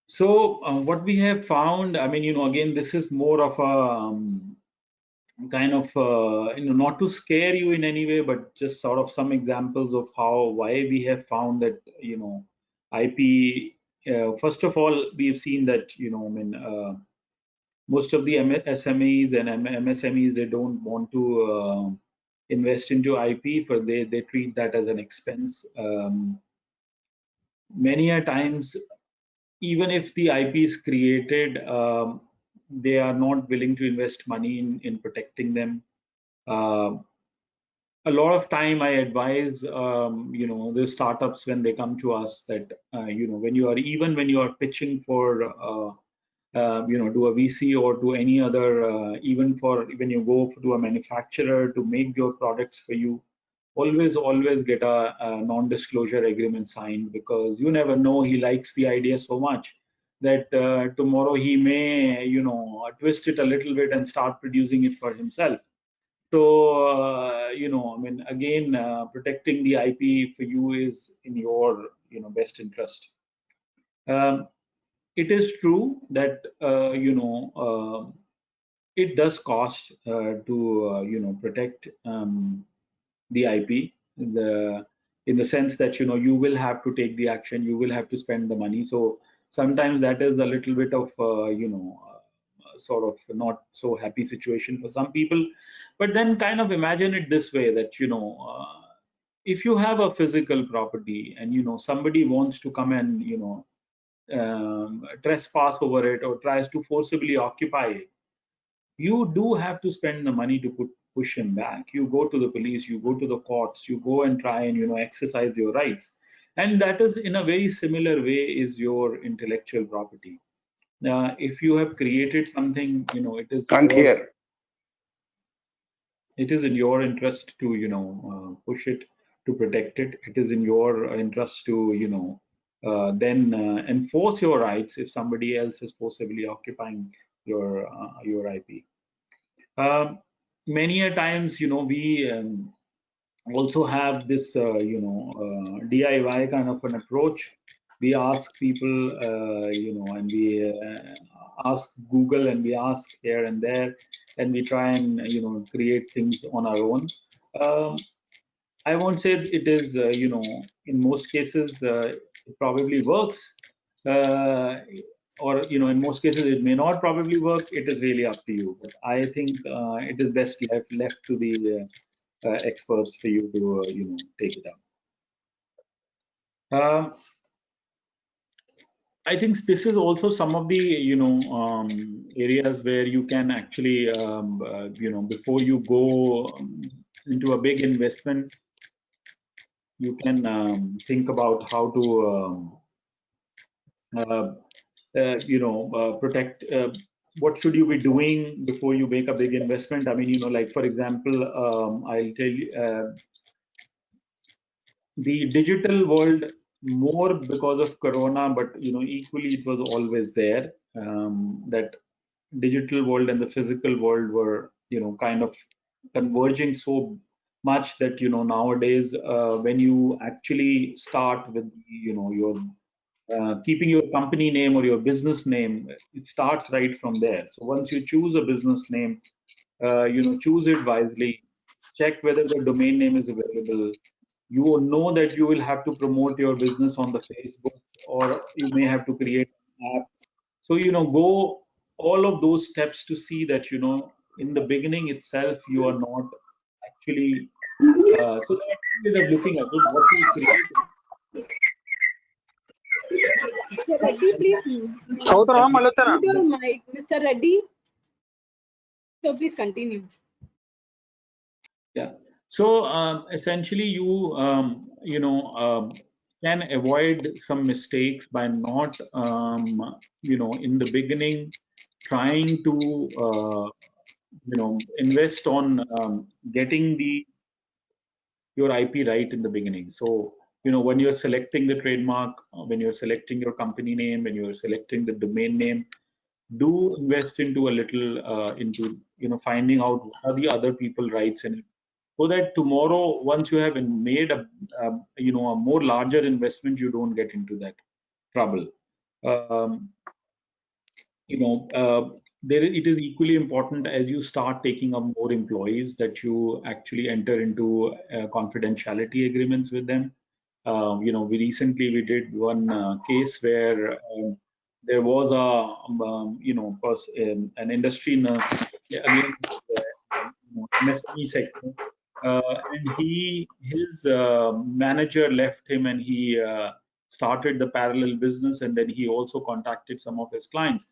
So what we have found, I mean, again, this is more of a kind of not to scare you in any way, but just sort of some examples of why we have found that IP. First of all, we've seen that I mean, most of the SMEs and MSMEs, they don't want to invest into IP, for they treat that as an expense. Many a times, even if the IP is created, they are not willing to invest money in protecting them. A lot of time I advise the startups when they come to us that when you are pitching for do a VC or do any other, even for when you go to a manufacturer to make your products for you, always get a non-disclosure agreement signed, because you never know, he likes the idea so much that tomorrow he may twist it a little bit and start producing it for himself. So I mean, again, protecting the IP for you is in your best interest. It is true that it does cost to protect the IP. in the sense that you will have to take the action, you will have to spend the money. So sometimes that is a little bit of sort of not so happy situation for some people. But then kind of imagine it this way, that if you have a physical property and somebody wants to come and trespass over it or tries to forcibly occupy it, you do have to spend the money to push him back. You go to the police, you go to the courts, you go and try and exercise your rights. And that is in a very similar way is your intellectual property. If you have created something, it is in your interest to push it, to protect it. It is in your interest to then enforce your rights if somebody else is forcibly occupying your IP. Many a times, we also have this, DIY kind of an approach. We ask people, and we ask Google, and we ask here and there, and we try and create things on our own. I won't say it is, in most cases it probably works, or in most cases it may not probably work. It is really up to you. But I think it is best left to the experts for you to take it up. I think this is also some of the areas where you can actually before you go into a big investment, you can think about how to protect. What should you be doing before you make a big investment? I mean, like for example, I'll tell you, the digital world, more because of Corona, but equally it was always there. That digital world and the physical world were kind of converging so much that nowadays when you actually start with your keeping your company name or your business name, it starts right from there. So once you choose a business name, choose it wisely, check whether the domain name is available. You will know that you will have to promote your business on the Facebook, or you may have to create an app. So go all of those steps to see that in the beginning itself you are not actually so there are two ways of looking at it. What you create. Mr. Reddy, please mute your mic. Mr. Reddy, so please continue. Yeah. So essentially, you can avoid some mistakes by not in the beginning trying to invest on getting your IP right in the beginning. So when you're selecting the trademark, when you're selecting your company name, when you're selecting the domain name, do invest into a little into finding out what are the other people rights in it, so that tomorrow once you have made a more larger investment, you don't get into that trouble. It is equally important as you start taking up more employees that you actually enter into confidentiality agreements with them. We recently did one case where there was an industry in again MSME sector, and his manager left him, and he started the parallel business, and then he also contacted some of his clients,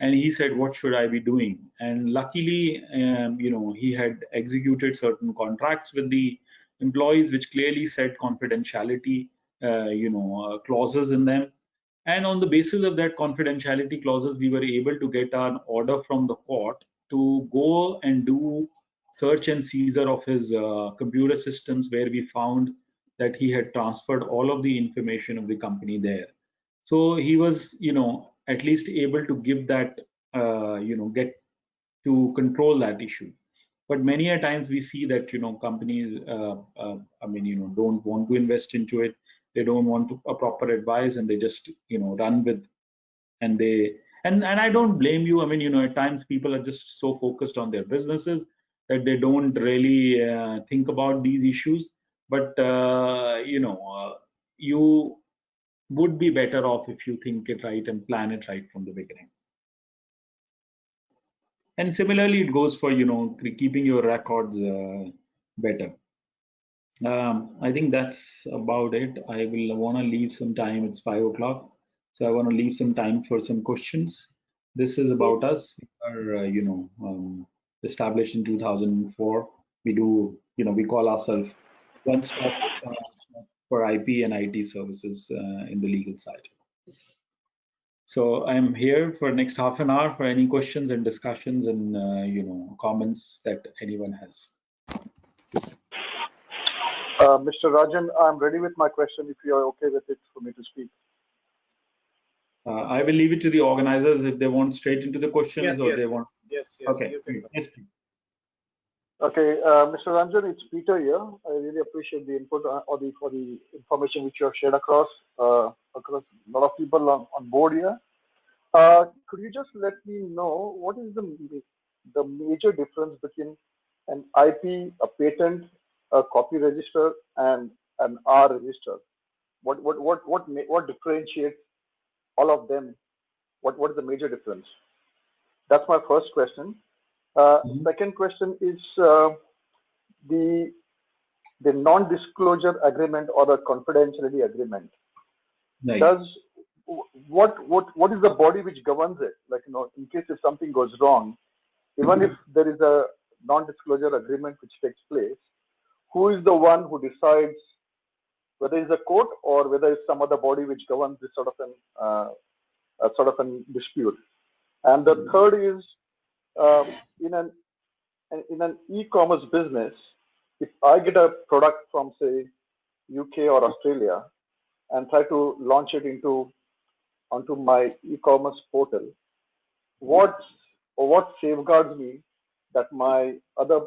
and he said, what should I be doing? And luckily he had executed certain contracts with the employees which clearly said confidentiality clauses in them. And on the basis of that confidentiality clauses, we were able to get an order from the court to go and do search and seizure of his computer systems, where we found that he had transferred all of the information of the company there. So he was, at least able to give that, get to control that issue. But many a times we see that, companies, don't want to invest into it. They don't want a proper advice, and they just, run with, and I don't blame you. I mean, at times people are just so focused on their businesses that they don't really think about these issues. but you would be better off if you think it right and plan it right from the beginning. And similarly, it goes for keeping your records better. I think that's about it. I will want to leave some time. It's 5 o'clock, so I want to leave some time for some questions. This is about us. We are, established in 2004. We do, we call ourselves one-stop shop for IP and IT services in the legal side. So I'm here for next half an hour for any questions and discussions and comments that anyone has. Mr. Rajan, I'm ready with my question if you are okay with it for me to speak. I will leave it to the organizers if they want straight into the questions or they want. Yes. Okay. Yes, please. Okay, Mr. Ranjan, it's Peter here. I really appreciate the input or the information which you have shared across a lot of people on board here. Could you just let me know what is the major difference between an IP, a patent, a copy register, and an R register? What differentiates all of them? What is the major difference? That's my first question. Second question is the non-disclosure agreement or the confidentiality agreement. Right. What is the body which governs it? Like, in case if something goes wrong, even if there is a non-disclosure agreement which takes place, who is the one who decides whether it's a court or whether it's some other body which governs this sort of an dispute? And the third is in an e-commerce business, if I get a product from say UK or Australia and try to launch it onto my e-commerce portal, what safeguards me that my other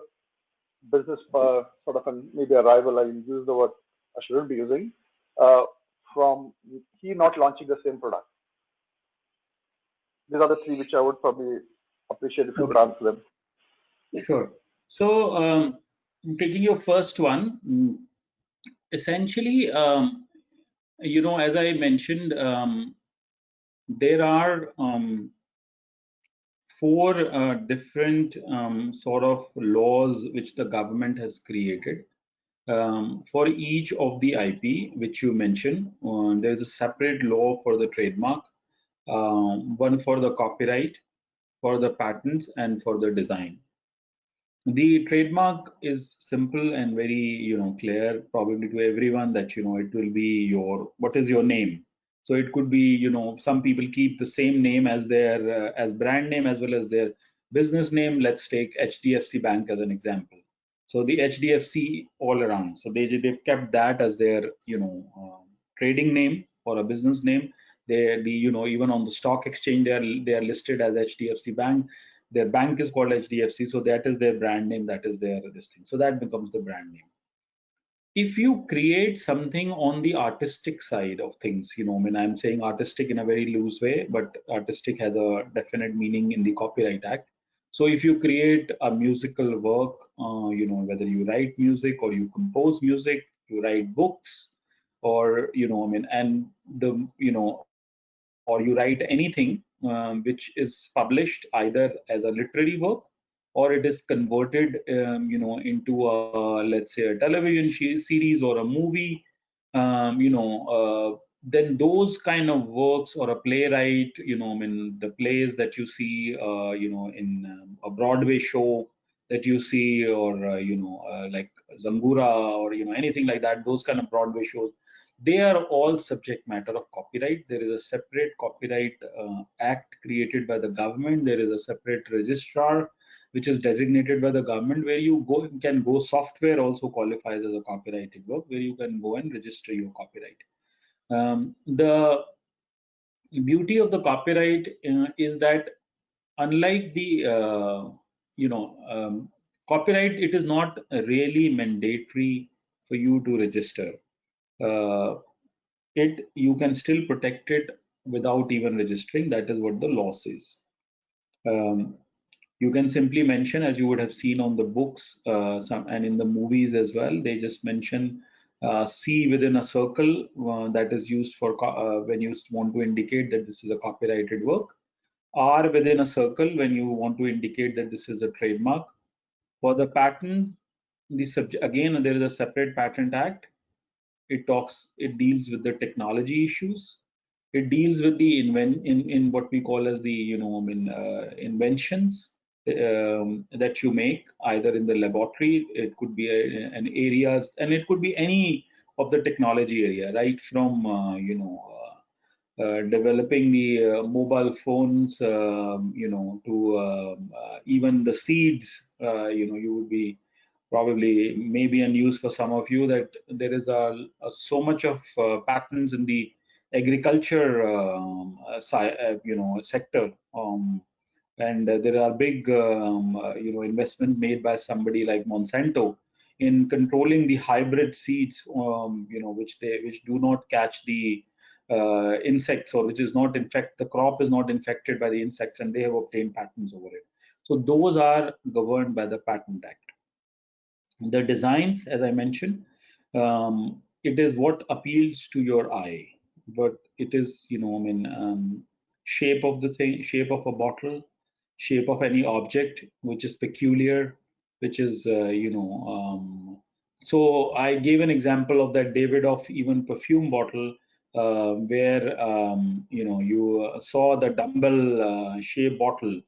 business sort of maybe a rival, I will use the word I shouldn't be using, from he not launching the same product? These are the three which I would probably appreciate if you could answer them. Sure. So taking your first one, essentially, as I mentioned, there are 4 different sort of laws which the government has created. For each of the IP which you mentioned, there is a separate law for the trademark, one for the copyright, for the patents, and for the design. The trademark is simple and very clear probably to everyone that it will be what is your name. So it could be some people keep the same name as their as brand name as well as their business name. Let's take HDFC Bank as an example. So the HDFC all around, so they've kept that as their trading name or a business name. Even on the stock exchange they are listed as HDFC Bank. Their bank is called HDFC, so that is their brand name, that is their listing. So that becomes the brand name. If you create something on the artistic side of things, I'm saying artistic in a very loose way, but artistic has a definite meaning in the Copyright Act. So if you create a musical work, whether you write music or you compose music, you write books, or or you write anything which is published either as a literary work or it is converted into let's say a television series or a movie, then those kind of works, or a playwright, the plays that you see in a Broadway show that you see, or like Zangura, or anything like that, those kind of Broadway shows, they are all subject matter of copyright. There is a separate copyright act created by the government. There is a separate registrar which is designated by the government, where you can go. Software also qualifies as a copyrighted work, where you can go and register your copyright. The beauty of the copyright is that unlike the copyright, it is not really mandatory for you to register. You can still protect it without even registering. That is what the law says. You can simply mention, as you would have seen on the books and in the movies as well, they just mention C within a circle that is used for when you want to indicate that this is a copyrighted work. R within a circle when you want to indicate that this is a trademark. For the patent, again there is a separate Patent Act. It deals with the technology issues. It deals with the in what we call as the inventions that you make either in the laboratory. It could be an areas, and it could be any of the technology area, right from developing the mobile phones, to even the seeds. You would be probably maybe a news for some of you that there is so much of patents in the agriculture sector, and there are big investment made by somebody like Monsanto in controlling the hybrid seeds, which do not catch the insects, or which is not the crop is not infected by the insects, and they have obtained patents over it. So those are governed by the Patent Act. The designs, as I mentioned, it is what appeals to your eye, but it is, shape of the thing, shape of a bottle, shape of any object which is peculiar, which is, so I gave an example of that Davidoff even perfume bottle, where, you saw the dumbbell shape bottle.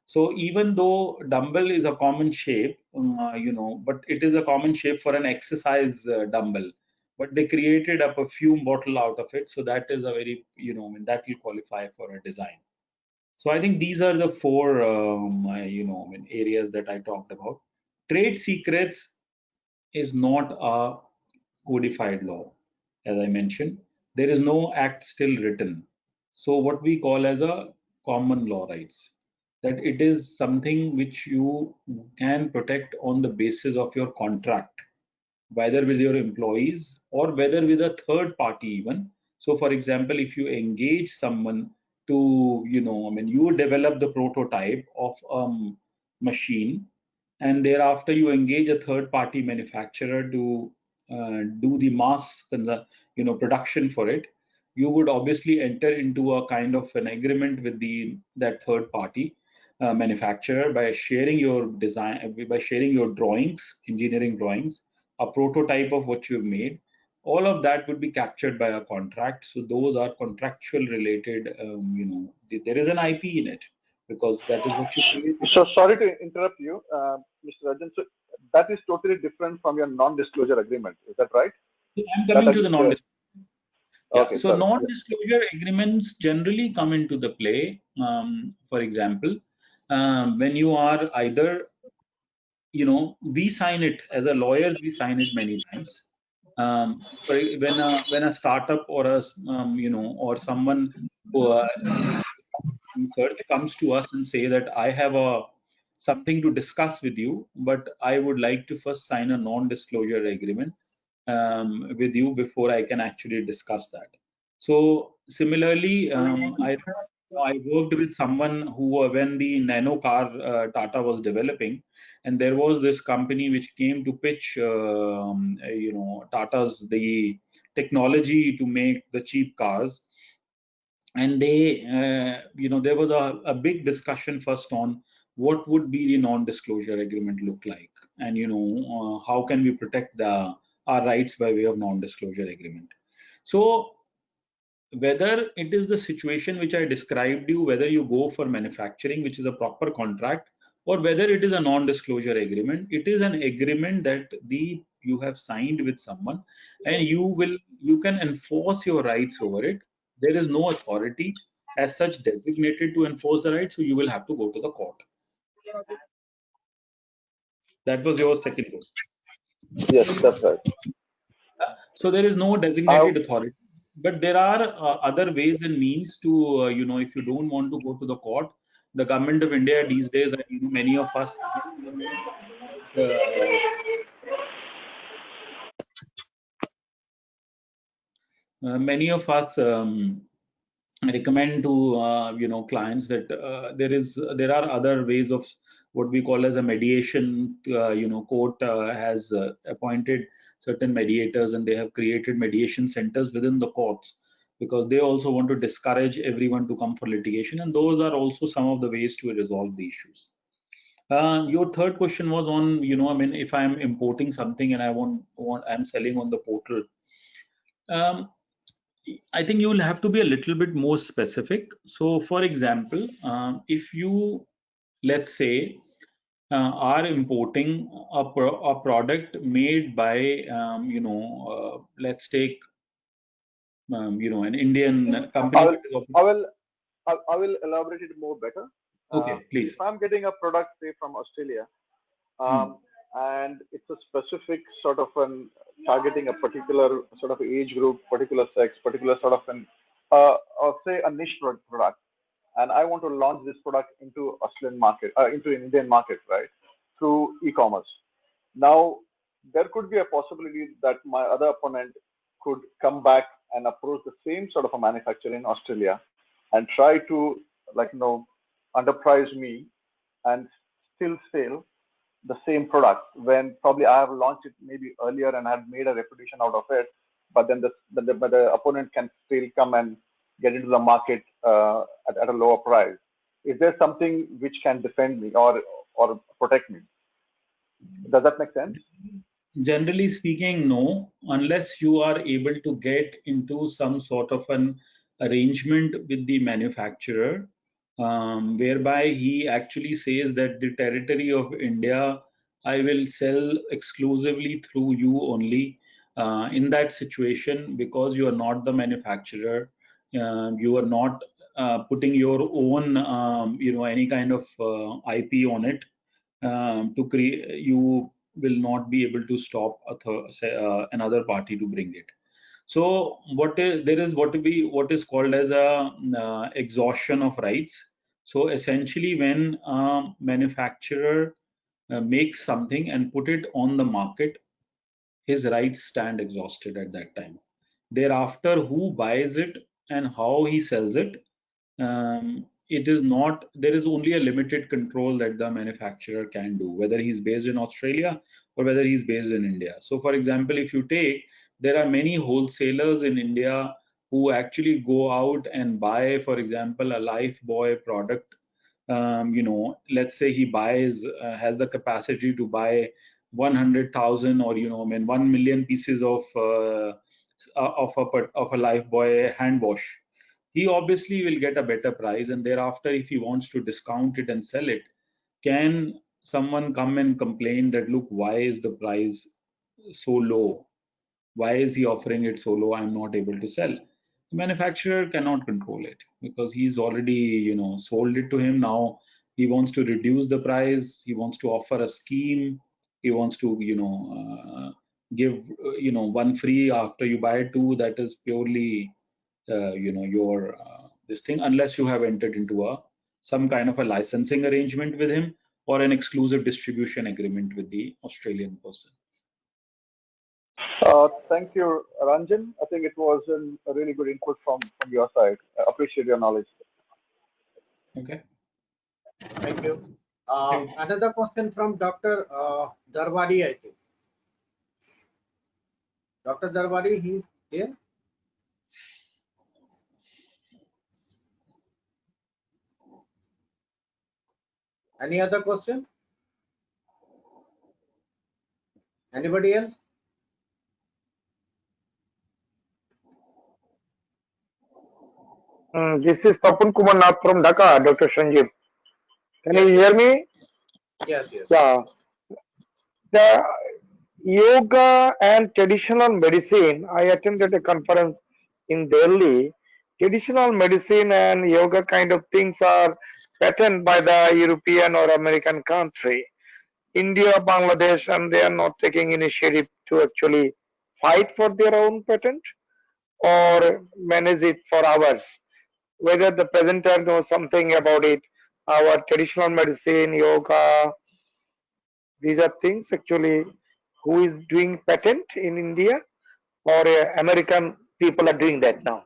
So even though dumbbell is a common shape, but it is a common shape for an exercise dumbbell. But they created a perfume bottle out of it, so that is a very, that will qualify for a design. So I think these are the four, areas that I talked about. Trade secrets is not a codified law, as I mentioned. There is no act still written. So what we call as a common law rights, that it is something which you can protect on the basis of your contract, whether with your employees or whether with a third party even. So for example, if you engage someone to, you develop the prototype of a machine, and thereafter you engage a third party manufacturer to do the mass production for it, you would obviously enter into a kind of an agreement with that third party manufacturer by sharing your design, by sharing your drawings, engineering drawings, a prototype of what you've made. All of that would be captured by a contract. So those are contractual related, there is an IP in it, because that is what you created. So sorry to interrupt you, Mr. Ranjan. So that is totally different from your non-disclosure agreement. Is that right? I'm coming to the non-disclosure. Yeah, okay, so non-disclosure agreements generally come into the play. For example, when you are either, we sign it as a lawyers, we sign it many times. When a startup or or someone who research comes to us and say that I have something to discuss with you, but I would like to first sign a non-disclosure agreement with you before I can actually discuss that. So similarly, I worked with someone who, when the nano car Tata was developing, and there was this company which came to pitch, Tata's the technology to make the cheap cars, and they, there was a big discussion first on what would be the non-disclosure agreement look like, and how can we protect our rights by way of non-disclosure agreement. So whether it is the situation which I described you, whether you go for manufacturing, which is a proper contract, or whether it is a non-disclosure agreement, it is an agreement that you have signed with someone, and you can enforce your rights over it. There is no authority as such designated to enforce the rights, so you will have to go to the court. That was your second question. Yes, that's right. So there is no designated authority, but there are other ways and means to, if you don't want to go to the court, the government of India these days, many of us, recommend to clients that there are other ways of what we call as a mediation. Court has appointed certain mediators, and they have created mediation centers within the courts because they also want to discourage everyone to come for litigation, and those are also some of the ways to resolve the issues. Your third question was on, I mean, if I'm importing something and I'm selling on the portal. I think you will have to be a little bit more specific. So, for example, if you, let's say, are importing a product made by, let's take, an Indian company. I will elaborate it more better. Okay, please. If I'm getting a product, say, from Australia, and it's a specific sort of targeting a particular sort of age group, particular sex, particular sort of or say a niche product, and I want to launch this product into Australian market, into Indian market, right, through e-commerce. Now, there could be a possibility that my other opponent could come back and approach the same sort of a manufacturer in Australia and try to, underprice me and still sell the same product when probably I have launched it maybe earlier and had made a reputation out of it, but then the opponent can still come and get into the market at a lower price. Is there something which can defend me or protect me? Does that make sense? Generally speaking, no, unless you are able to get into some sort of an arrangement with the manufacturer, whereby he actually says that the territory of India, I will sell exclusively through you only. In that situation, because you are not the manufacturer, you are not putting your own, any kind of IP on it. To create, you will not be able to stop another party to bring it. So what is called as a exhaustion of rights. So essentially, when a manufacturer makes something and put it on the market, his rights stand exhausted at that time. Thereafter, who buys it and how he sells it, it is not, there is only a limited control that the manufacturer can do, whether he's based in Australia or whether he's based in India. So for example, if you take, there are many wholesalers in India who actually go out and buy, for example, a Lifebuoy product. Let's say he buys, has the capacity to buy 100,000 or 1 million pieces of a Lifebuoy hand wash. He obviously will get a better price, and thereafter, if he wants to discount it and sell it, can someone come and complain that, look, why is the price so low? Why is he offering it so low? I'm not able to sell. The manufacturer cannot control it because he's already, sold it to him. Now he wants to reduce the price. He wants to offer a scheme. He wants to, give, one free after you buy two. That is purely, your this thing, unless you have entered into some kind of a licensing arrangement with him or an exclusive distribution agreement with the Australian person. Thank you, Ranjan. I think it was a really good input from your side. I appreciate your knowledge. Okay. Thank you. Another question from Dr. Darwadi, I think. Dr. Darwadi, he's here. Any other question? Anybody else? This is Papun Kumar Nath from Dhaka, Dr. Sanjeev. Can you hear me? Yes. Yeah. The yoga and traditional medicine, I attended a conference in Delhi. Traditional medicine and yoga kind of things are patented by the European or American country. India, Bangladesh, and they are not taking initiative to actually fight for their own patent or manage it for ours. Whether the presenter knows something about it, our traditional medicine, yoga, these are things actually who is doing patent in India or American people are doing that now.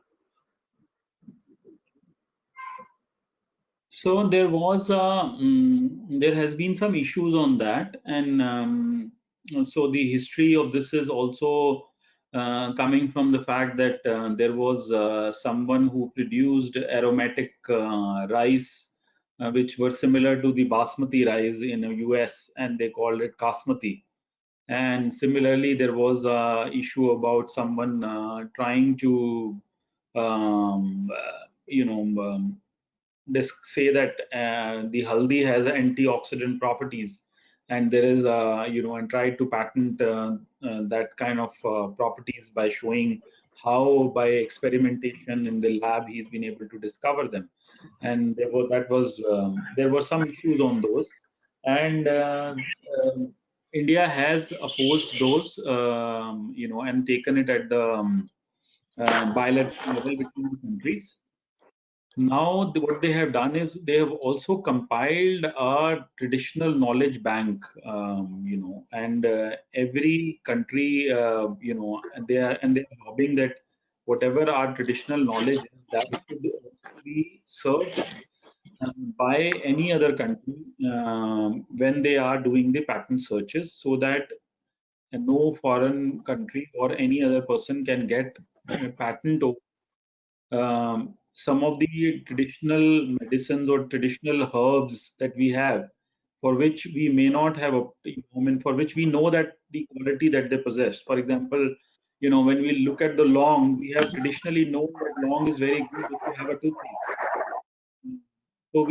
So there has been some issues on that, and so the history of this is also coming from the fact that there was someone who produced aromatic rice which were similar to the basmati rice in the US, and they called it basmati. And similarly, there was a issue about someone trying to say that the haldi has antioxidant properties, and there is and tried to patent that kind of properties by showing how by experimentation in the lab he's been able to discover them. And there were some issues on those, and India has opposed those, and taken it at the bilateral level between the countries. Now, what they have done is they have also compiled a traditional knowledge bank, and every country, they are hoping that whatever our traditional knowledge is, that should also be searched by any other country when they are doing the patent searches, so that no foreign country or any other person can get a patent over some of the traditional medicines or traditional herbs that we have, for which we may not have, for which we know that the quality that they possess. For example, when we look at the long, we have traditionally known that long is very good if you have a toothache. So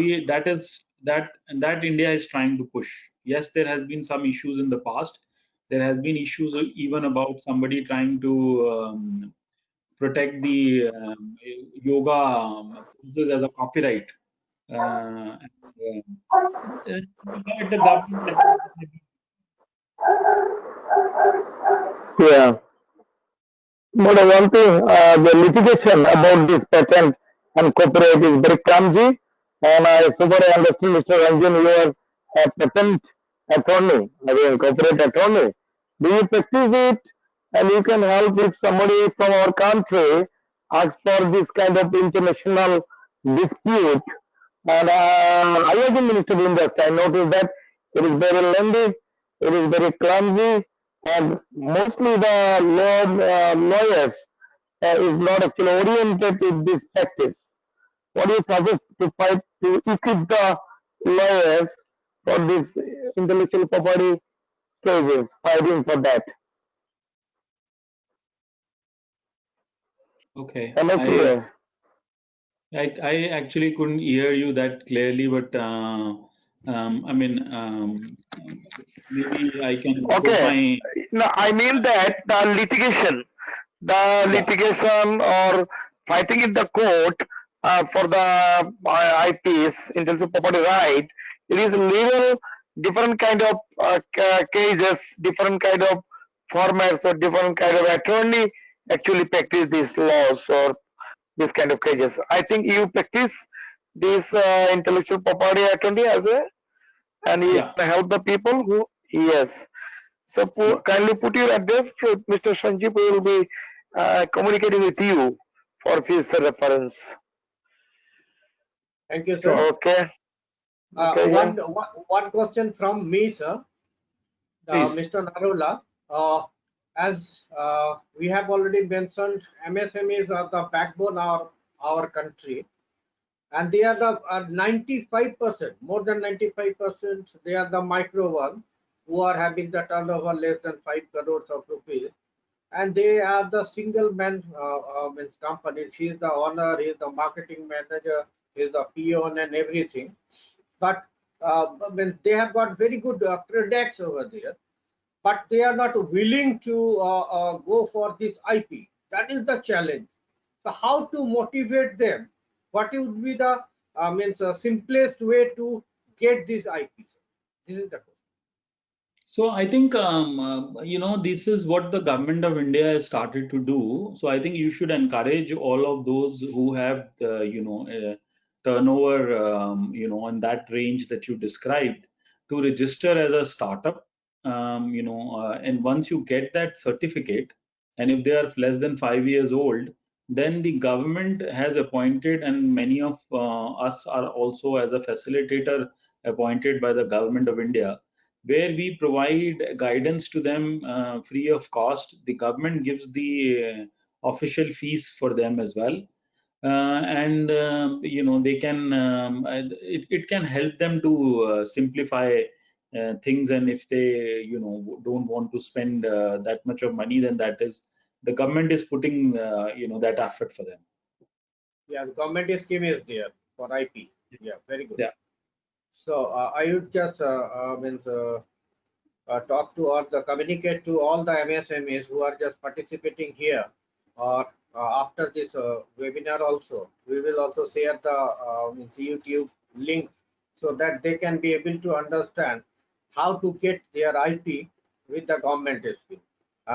that India is trying to push. Yes, there has been some issues in the past. There has been issues even about somebody trying to protect the yoga poses as a copyright. At the government level, Yeah. But one thing, the litigation about this patent and copyright is very clumsy, and I super understand, Mr. Ranjan, you are a patent attorney, I mean copyright attorney. Do you practice it? And you can help if somebody from our country asks for this kind of international dispute. And I was in Minister of Industry. I noticed that it is very lengthy, it is very clumsy, and mostly the lawyers is not actually oriented with this practice. What do you suggest to fight to equip the lawyers for this intellectual property cases, fighting for that? okay. Am I clear? I actually couldn't hear you that clearly, but maybe I can put Okay. my No, I mean that the yeah. litigation or fighting in the court for the IPs, intellectual property right, it is legal, different kind of cases, different kind of formats or different kind of attorney actually practice these laws or this kind of cases. I think you practice this intellectual property attorney as a, and you Yeah. can help the people who, yes. So Yeah. kindly put your address, Mr. Sanjeev. We will be communicating with you for future reference. Thank you, sir. Okay. Okay. One question from me, sir. Please. Mr. Narula, as we have already mentioned, MSMEs are the backbone of our country, and they are the 95%, more than 95%, they are the micro ones who are having the turnover less than 5 crores of rupees, and they are the single man means companies. He is the owner, he is the marketing manager, he is the peon and everything. But means they have got very good products over there, but they are not willing to go for this IP. That is the challenge. So how to motivate them? What would be the simplest way to get these IPs? This is the question. So I think this is what the government of India has started to do. So I think you should encourage all of those who have the, turnover in that range that you described to register as a startup. And once you get that certificate, and if they are less than 5 years old, then the government has appointed, and many of us are also as a facilitator appointed by the government of India. where we provide guidance to them free of cost. The government gives the official fees for them as well. And they can it can help them to simplify things, and if they don't want to spend that much of money, then that is the government is putting that effort for them. Yeah, the government scheme is there for IP. Yeah, very good. Yeah. So I would just talk to or communicate to all the MSMEs who are just participating here, or after this webinar also, we will also share the YouTube link so that they can be able to understand how to get their IP with the government scheme.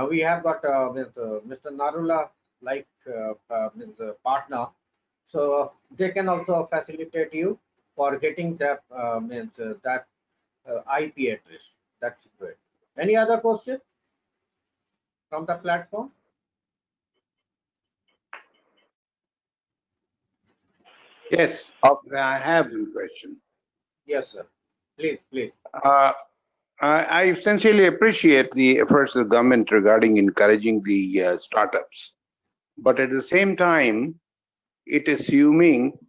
We have got Mr. Narula like partner, so they can also facilitate you for getting that that IP address. That's great. Any other question from the platform? Yes, I have one question. Yes, sir. Please, please. I essentially appreciate the efforts of the government regarding encouraging the startups, but at the same time, it assuming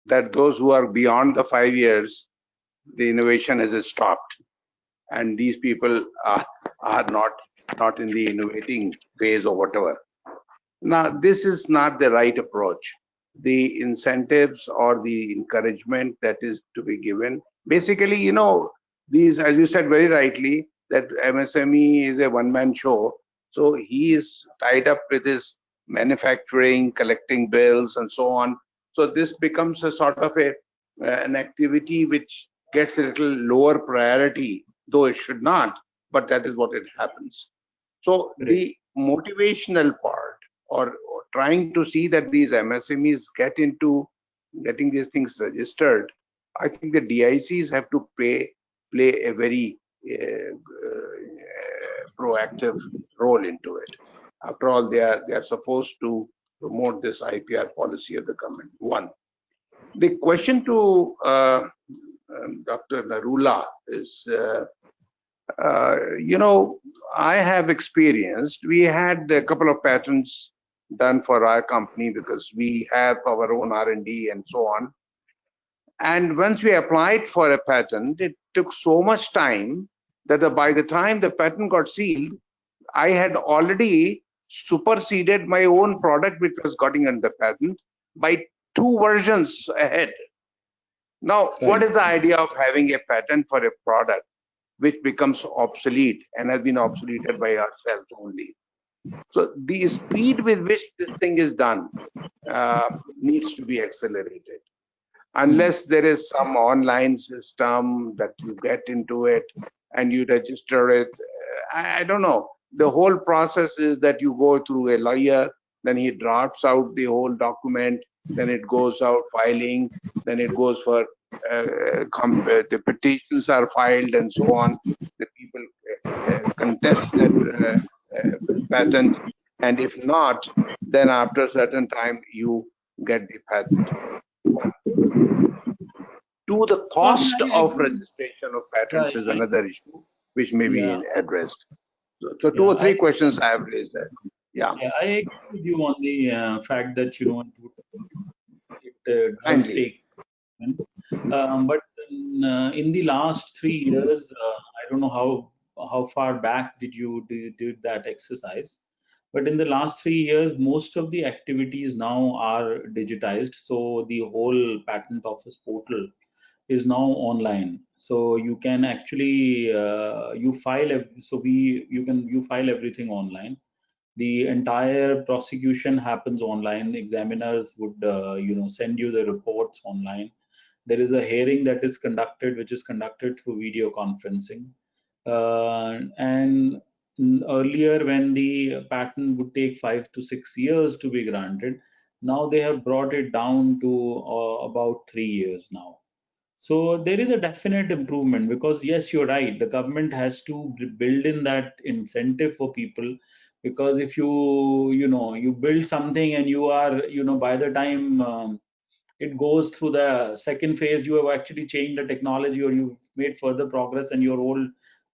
that those who are beyond the 5 years, the innovation has stopped, and these people are not in the innovating phase or whatever. Now, this is not the right approach. The incentives or the encouragement that is to be given, basically, these, as you said very rightly, that MSME is a one-man show. So he is tied up with his manufacturing, collecting bills, and so on. So this becomes a sort of an activity which gets a little lower priority, though it should not, but that is what it happens. So the motivational part, or trying to see that these MSMEs get into getting these things registered, I think the DICs have to play a very proactive role into it. After all, they are supposed to promote this IPR policy of the government. One. The question to Dr. Narula is, I have experienced, we had a couple of patents done for our company because we have our own R&D and so on. And once we applied for a patent, it took so much time that by the time the patent got sealed, I had already superseded my own product, which was getting under patent, by 2 versions ahead. Now, what is the idea of having a patent for a product which becomes obsolete and has been obsoleted by ourselves only? So the speed with which this thing is done needs to be accelerated. Unless there is some online system that you get into it and you register it, I don't know. The whole process is that you go through a lawyer, then he drafts out the whole document, then it goes out filing, then it goes for the petitions are filed and so on. The people contest that patent, and if not, then after a certain time you get the patent. To the cost of registration of patents is another issue which may be addressed. So 2 or 3 questions I have raised there. Yeah, I agree with you on the fact that it does take. But in the last 3 years, I don't know how far back did you did that exercise, but in the last 3 years, most of the activities now are digitized. So the whole patent office portal is now online. So you can actually you file you file everything online. The entire prosecution happens online. Examiners would send you the reports online. There is a hearing that is conducted, which is conducted through video conferencing. And earlier, when the patent would take 5 to 6 years to be granted, now they have brought it down to about 3 years now. So there is a definite improvement, because yes, you're right. The government has to build in that incentive for people, because if you build something and you are by the time it goes through the second phase, you have actually changed the technology or you've made further progress, and your old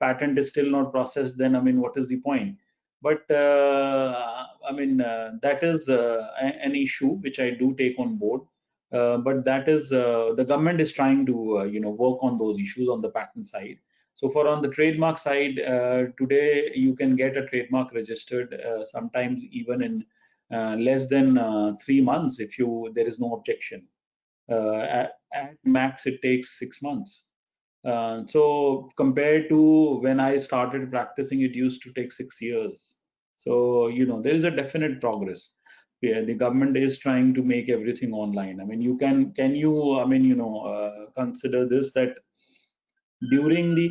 patent is still not processed, then I mean, what is the point? But I mean, that is an issue which I do take on board. But that is the government is trying to work on those issues on the patent side. So for on the trademark side, today you can get a trademark registered sometimes even in less than 3 months if there is no objection. At max it takes 6 months. So compared to when I started practicing, it used to take 6 years. So there is a definite progress. Yeah, the government is trying to make everything online. I mean, can you I mean consider this, that during the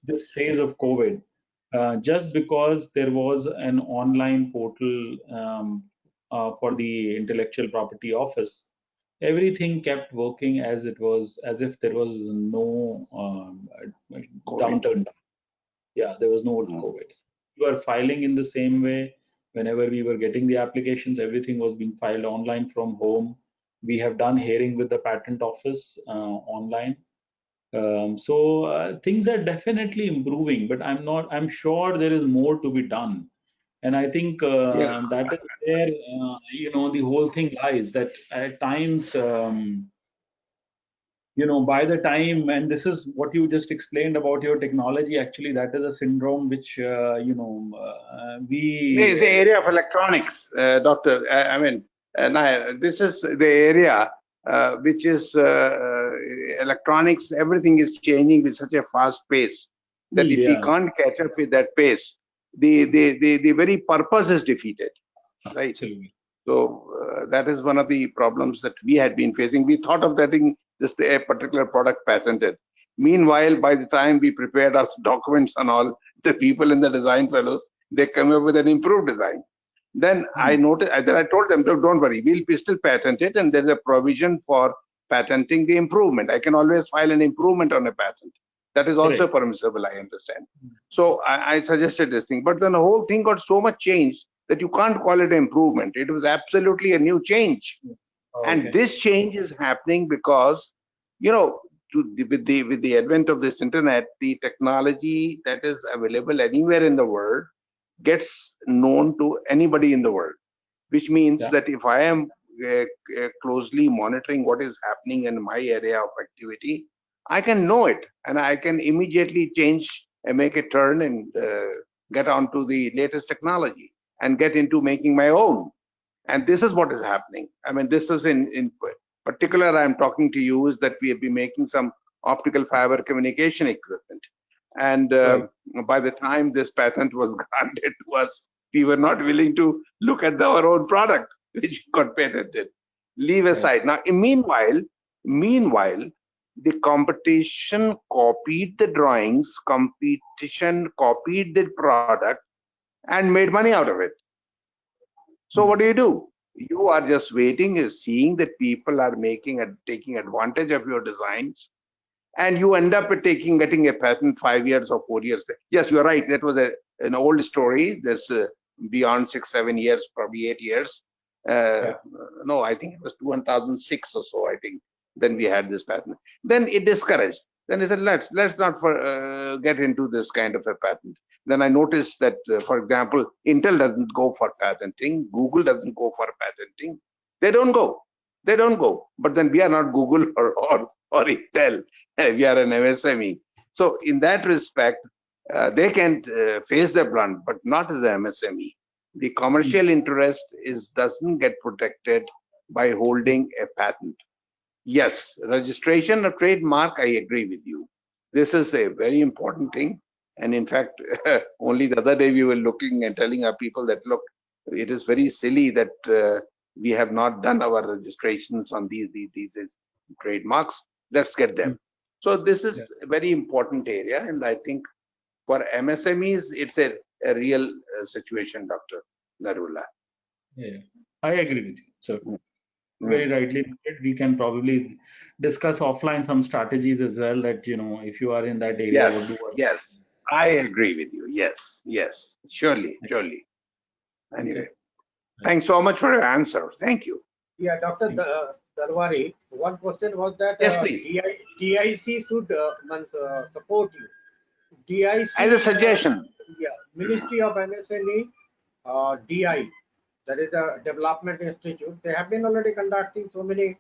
this phase of COVID, just because there was an online portal for the intellectual property office, everything kept working as it was, as if there was no downturn. Yeah, there was no COVID. We were filing in the same way. Whenever we were getting the applications, everything was being filed online from home. We have done hearing with the patent office online. So things are definitely improving, but I'm sure there is more to be done. And I think that is where, the whole thing lies, that at times, by the time, and this is what you just explained about your technology, actually, that is a syndrome which, we. The area of electronics, Doctor. I mean, this is the area which is electronics. Everything is changing with such a fast pace that if we can't catch up with that pace, the very purpose is defeated, right? Absolutely. So that is one of the problems that we had been facing. We thought of getting just a particular product patented. Meanwhile, by the time we prepared our documents and all, the people in the design fellows, they come up with an improved design. Then I noticed, then I told them, don't worry, we'll still patent it, and there's a provision for patenting the improvement. I can always file an improvement on a patent. That is also permissible, I understand. So I suggested this thing, but then the whole thing got so much changed that you can't call it improvement. It was absolutely a new change. And this change is happening because, with the advent of this internet, the technology that is available anywhere in the world gets known to anybody in the world, which means that if I am closely monitoring what is happening in my area of activity, I can know it, and I can immediately change and make a turn and get onto the latest technology and get into making my own. And this is what is happening. I mean, this is in particular, I'm talking to you is that we have been making some optical fiber communication equipment. And by the time this patent was granted to us, we were not willing to look at our own product, which got patented. Leave aside. Now, meanwhile, the competition copied the drawings, competition copied the product, and made money out of it. So what do? You are just waiting, seeing that people are taking advantage of your designs, and you end up getting a patent 5 years or 4 years. Yes, you're right. That was an old story. There's beyond 6, 7 years, probably 8 years. No, I think it was 2006 or so. I think then we had this patent. Then it discouraged. Then I said, let's not get into this kind of a patent. Then I noticed that, for example, Intel doesn't go for patenting. Google doesn't go for patenting. They don't go. But then we are not Google or Intel. We are an MSME. So in that respect, they can face the brunt, but not as an MSME. The commercial interest doesn't get protected by holding a patent. Yes, registration of trademark, I agree with you. This is a very important thing. And in fact, only the other day we were looking and telling our people that, look, it is very silly that we have not done our registrations on these trademarks. Let's get them. So this is a very important area. And I think for MSMEs, it's a real situation, Dr. Narula. Yeah, I agree with you. So very rightly noted. We can probably discuss offline some strategies as well, that if you are in that area. Yes, I agree with you. Yes, surely. Anyway, thanks so much for your answer. Thank you. Yeah, Doctor, Sarwari, one question was that Yes, please. DIC should support you. DIC, As a suggestion. yeah, Ministry of MSME, DI, that is the Development Institute. They have been already conducting so many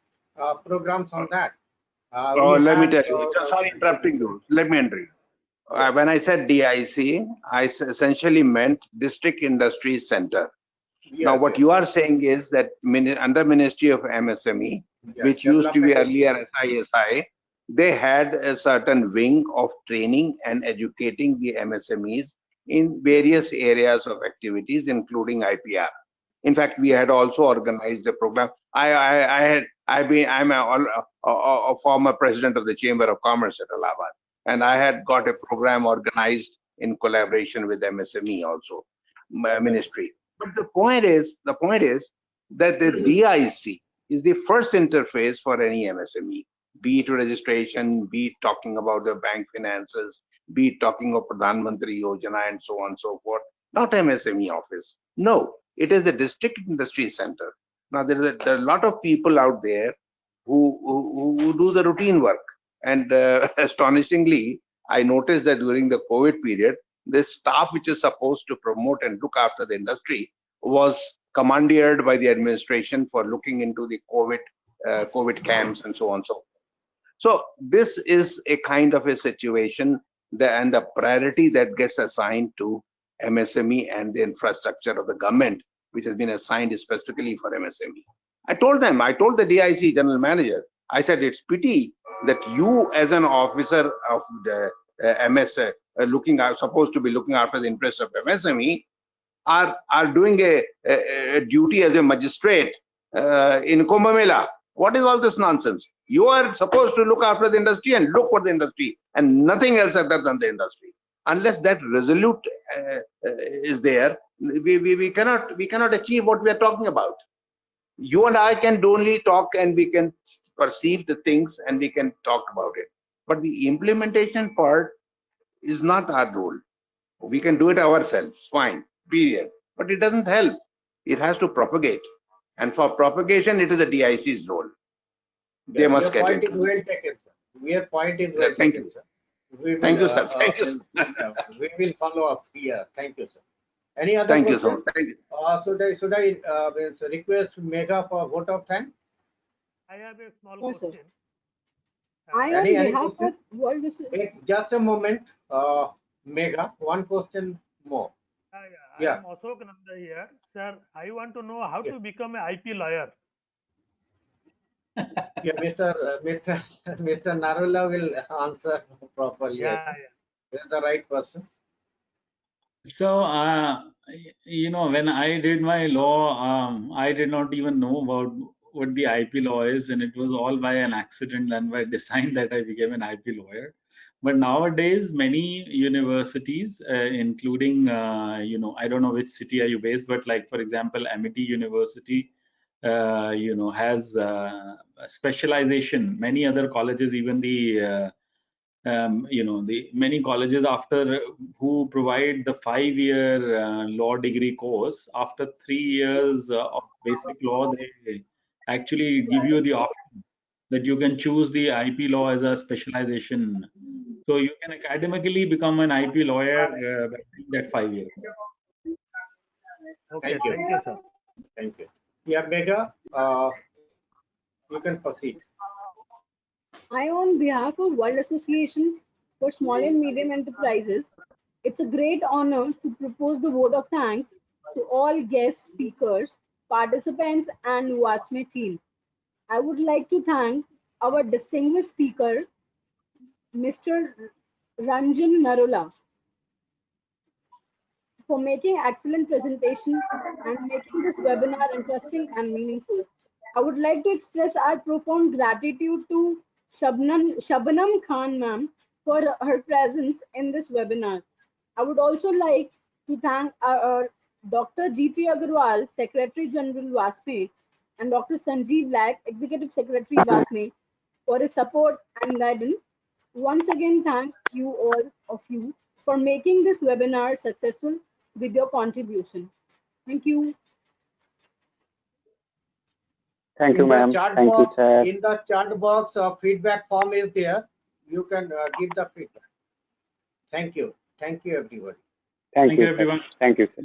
programs on that. Let me tell you. Sorry, interrupting you. Let me enter you. When I said DIC, I essentially meant District Industry Center. Yes, Now, what yes. you are saying is that under Ministry of MSME, Yeah, which used to be Development earlier SISI, they had a certain wing of training and educating the MSMEs in various areas of activities, including IPR. In fact, we had also organized a program. I'm a former president of the Chamber of Commerce at Allahabad, and I had got a program organized in collaboration with MSME also, ministry. But the point is that the DIC is the first interface for any MSME, be it registration, be it talking about the bank finances, be it talking of Pradhan Mantri Yojana and so on and so forth. Not MSME office. No, it is the District Industry Center. Now there are a lot of people out there who do the routine work, and astonishingly, I noticed that during the COVID period, the staff which is supposed to promote and look after the industry was commandeered by the administration for looking into the COVID camps and so on and so forth. So this is a kind of a situation and the priority that gets assigned to MSME and the infrastructure of the government, which has been assigned specifically for MSME. I told the DIC general manager, I said, it's pity that you as an officer of the supposed to be looking after the interests of MSME, are doing a duty as a magistrate in Kumbh Mela. What is all this nonsense? You are supposed to look after the industry and look for the industry and nothing else other than the industry. Unless that resolute is there, we cannot achieve what we are talking about. You and I can only talk and we can perceive the things and we can talk about it. But the implementation part is not our role. We can do it ourselves, fine, period. But it doesn't help. It has to propagate. And for propagation, it is the DIC's role. They must get into it. Well taken, sir. Your point is well Thank taken, you. sir. We will, Thank you, sir. Thank you. We will follow up here. Thank you, sir. Any other Thank question? you, sir. Thank you. Should I request Megha for vote of thanks? I have a small Yes, sir. question. I, on Any behalf of question? World Wait, just a moment, Megha. One question more. I am Ashok Nanda here. Sir, I want to know how to become an IP lawyer. Yeah, Mr. Narula will answer properly. Yeah. Is the right person. So, when I did my law, I did not even know about what the IP law is, and it was all by an accident and by design that I became an IP lawyer. But nowadays, many universities, including, I don't know which city are you based, but like, for example, Amity University, has a specialization. Many other colleges, even the many colleges who provide the 5-year law degree course, after 3 years of basic law, they actually give you the option that you can choose the IP law as a specialization. So you can academically become an IP lawyer by doing that 5 years. Okay, thank you, sir. Thank you. Yeah, Megha, you can proceed. I, on behalf of World Association for Small and Medium Enterprises, it's a great honor to propose the vote of thanks to all guest speakers, participants, and WASME team. I would like to thank our distinguished speaker, Mr. Ranjan Narula, for making excellent presentation and making this webinar interesting and meaningful. I would like to express our profound gratitude to Shabnam Khan ma'am for her presence in this webinar. I would also like to thank Dr. G.P. Agarwal, Secretary General WASME, and Dr. Sanjeev Laik, Executive Secretary WASME, for his support and guidance. Once again, thank you all of you for making this webinar successful with your contribution. Thank you. Thank you, ma'am. Thank you, sir. In the chat box, feedback form is there. You can give the feedback. Thank you. Thank you, everybody. Thank you, everyone. Thank you, sir.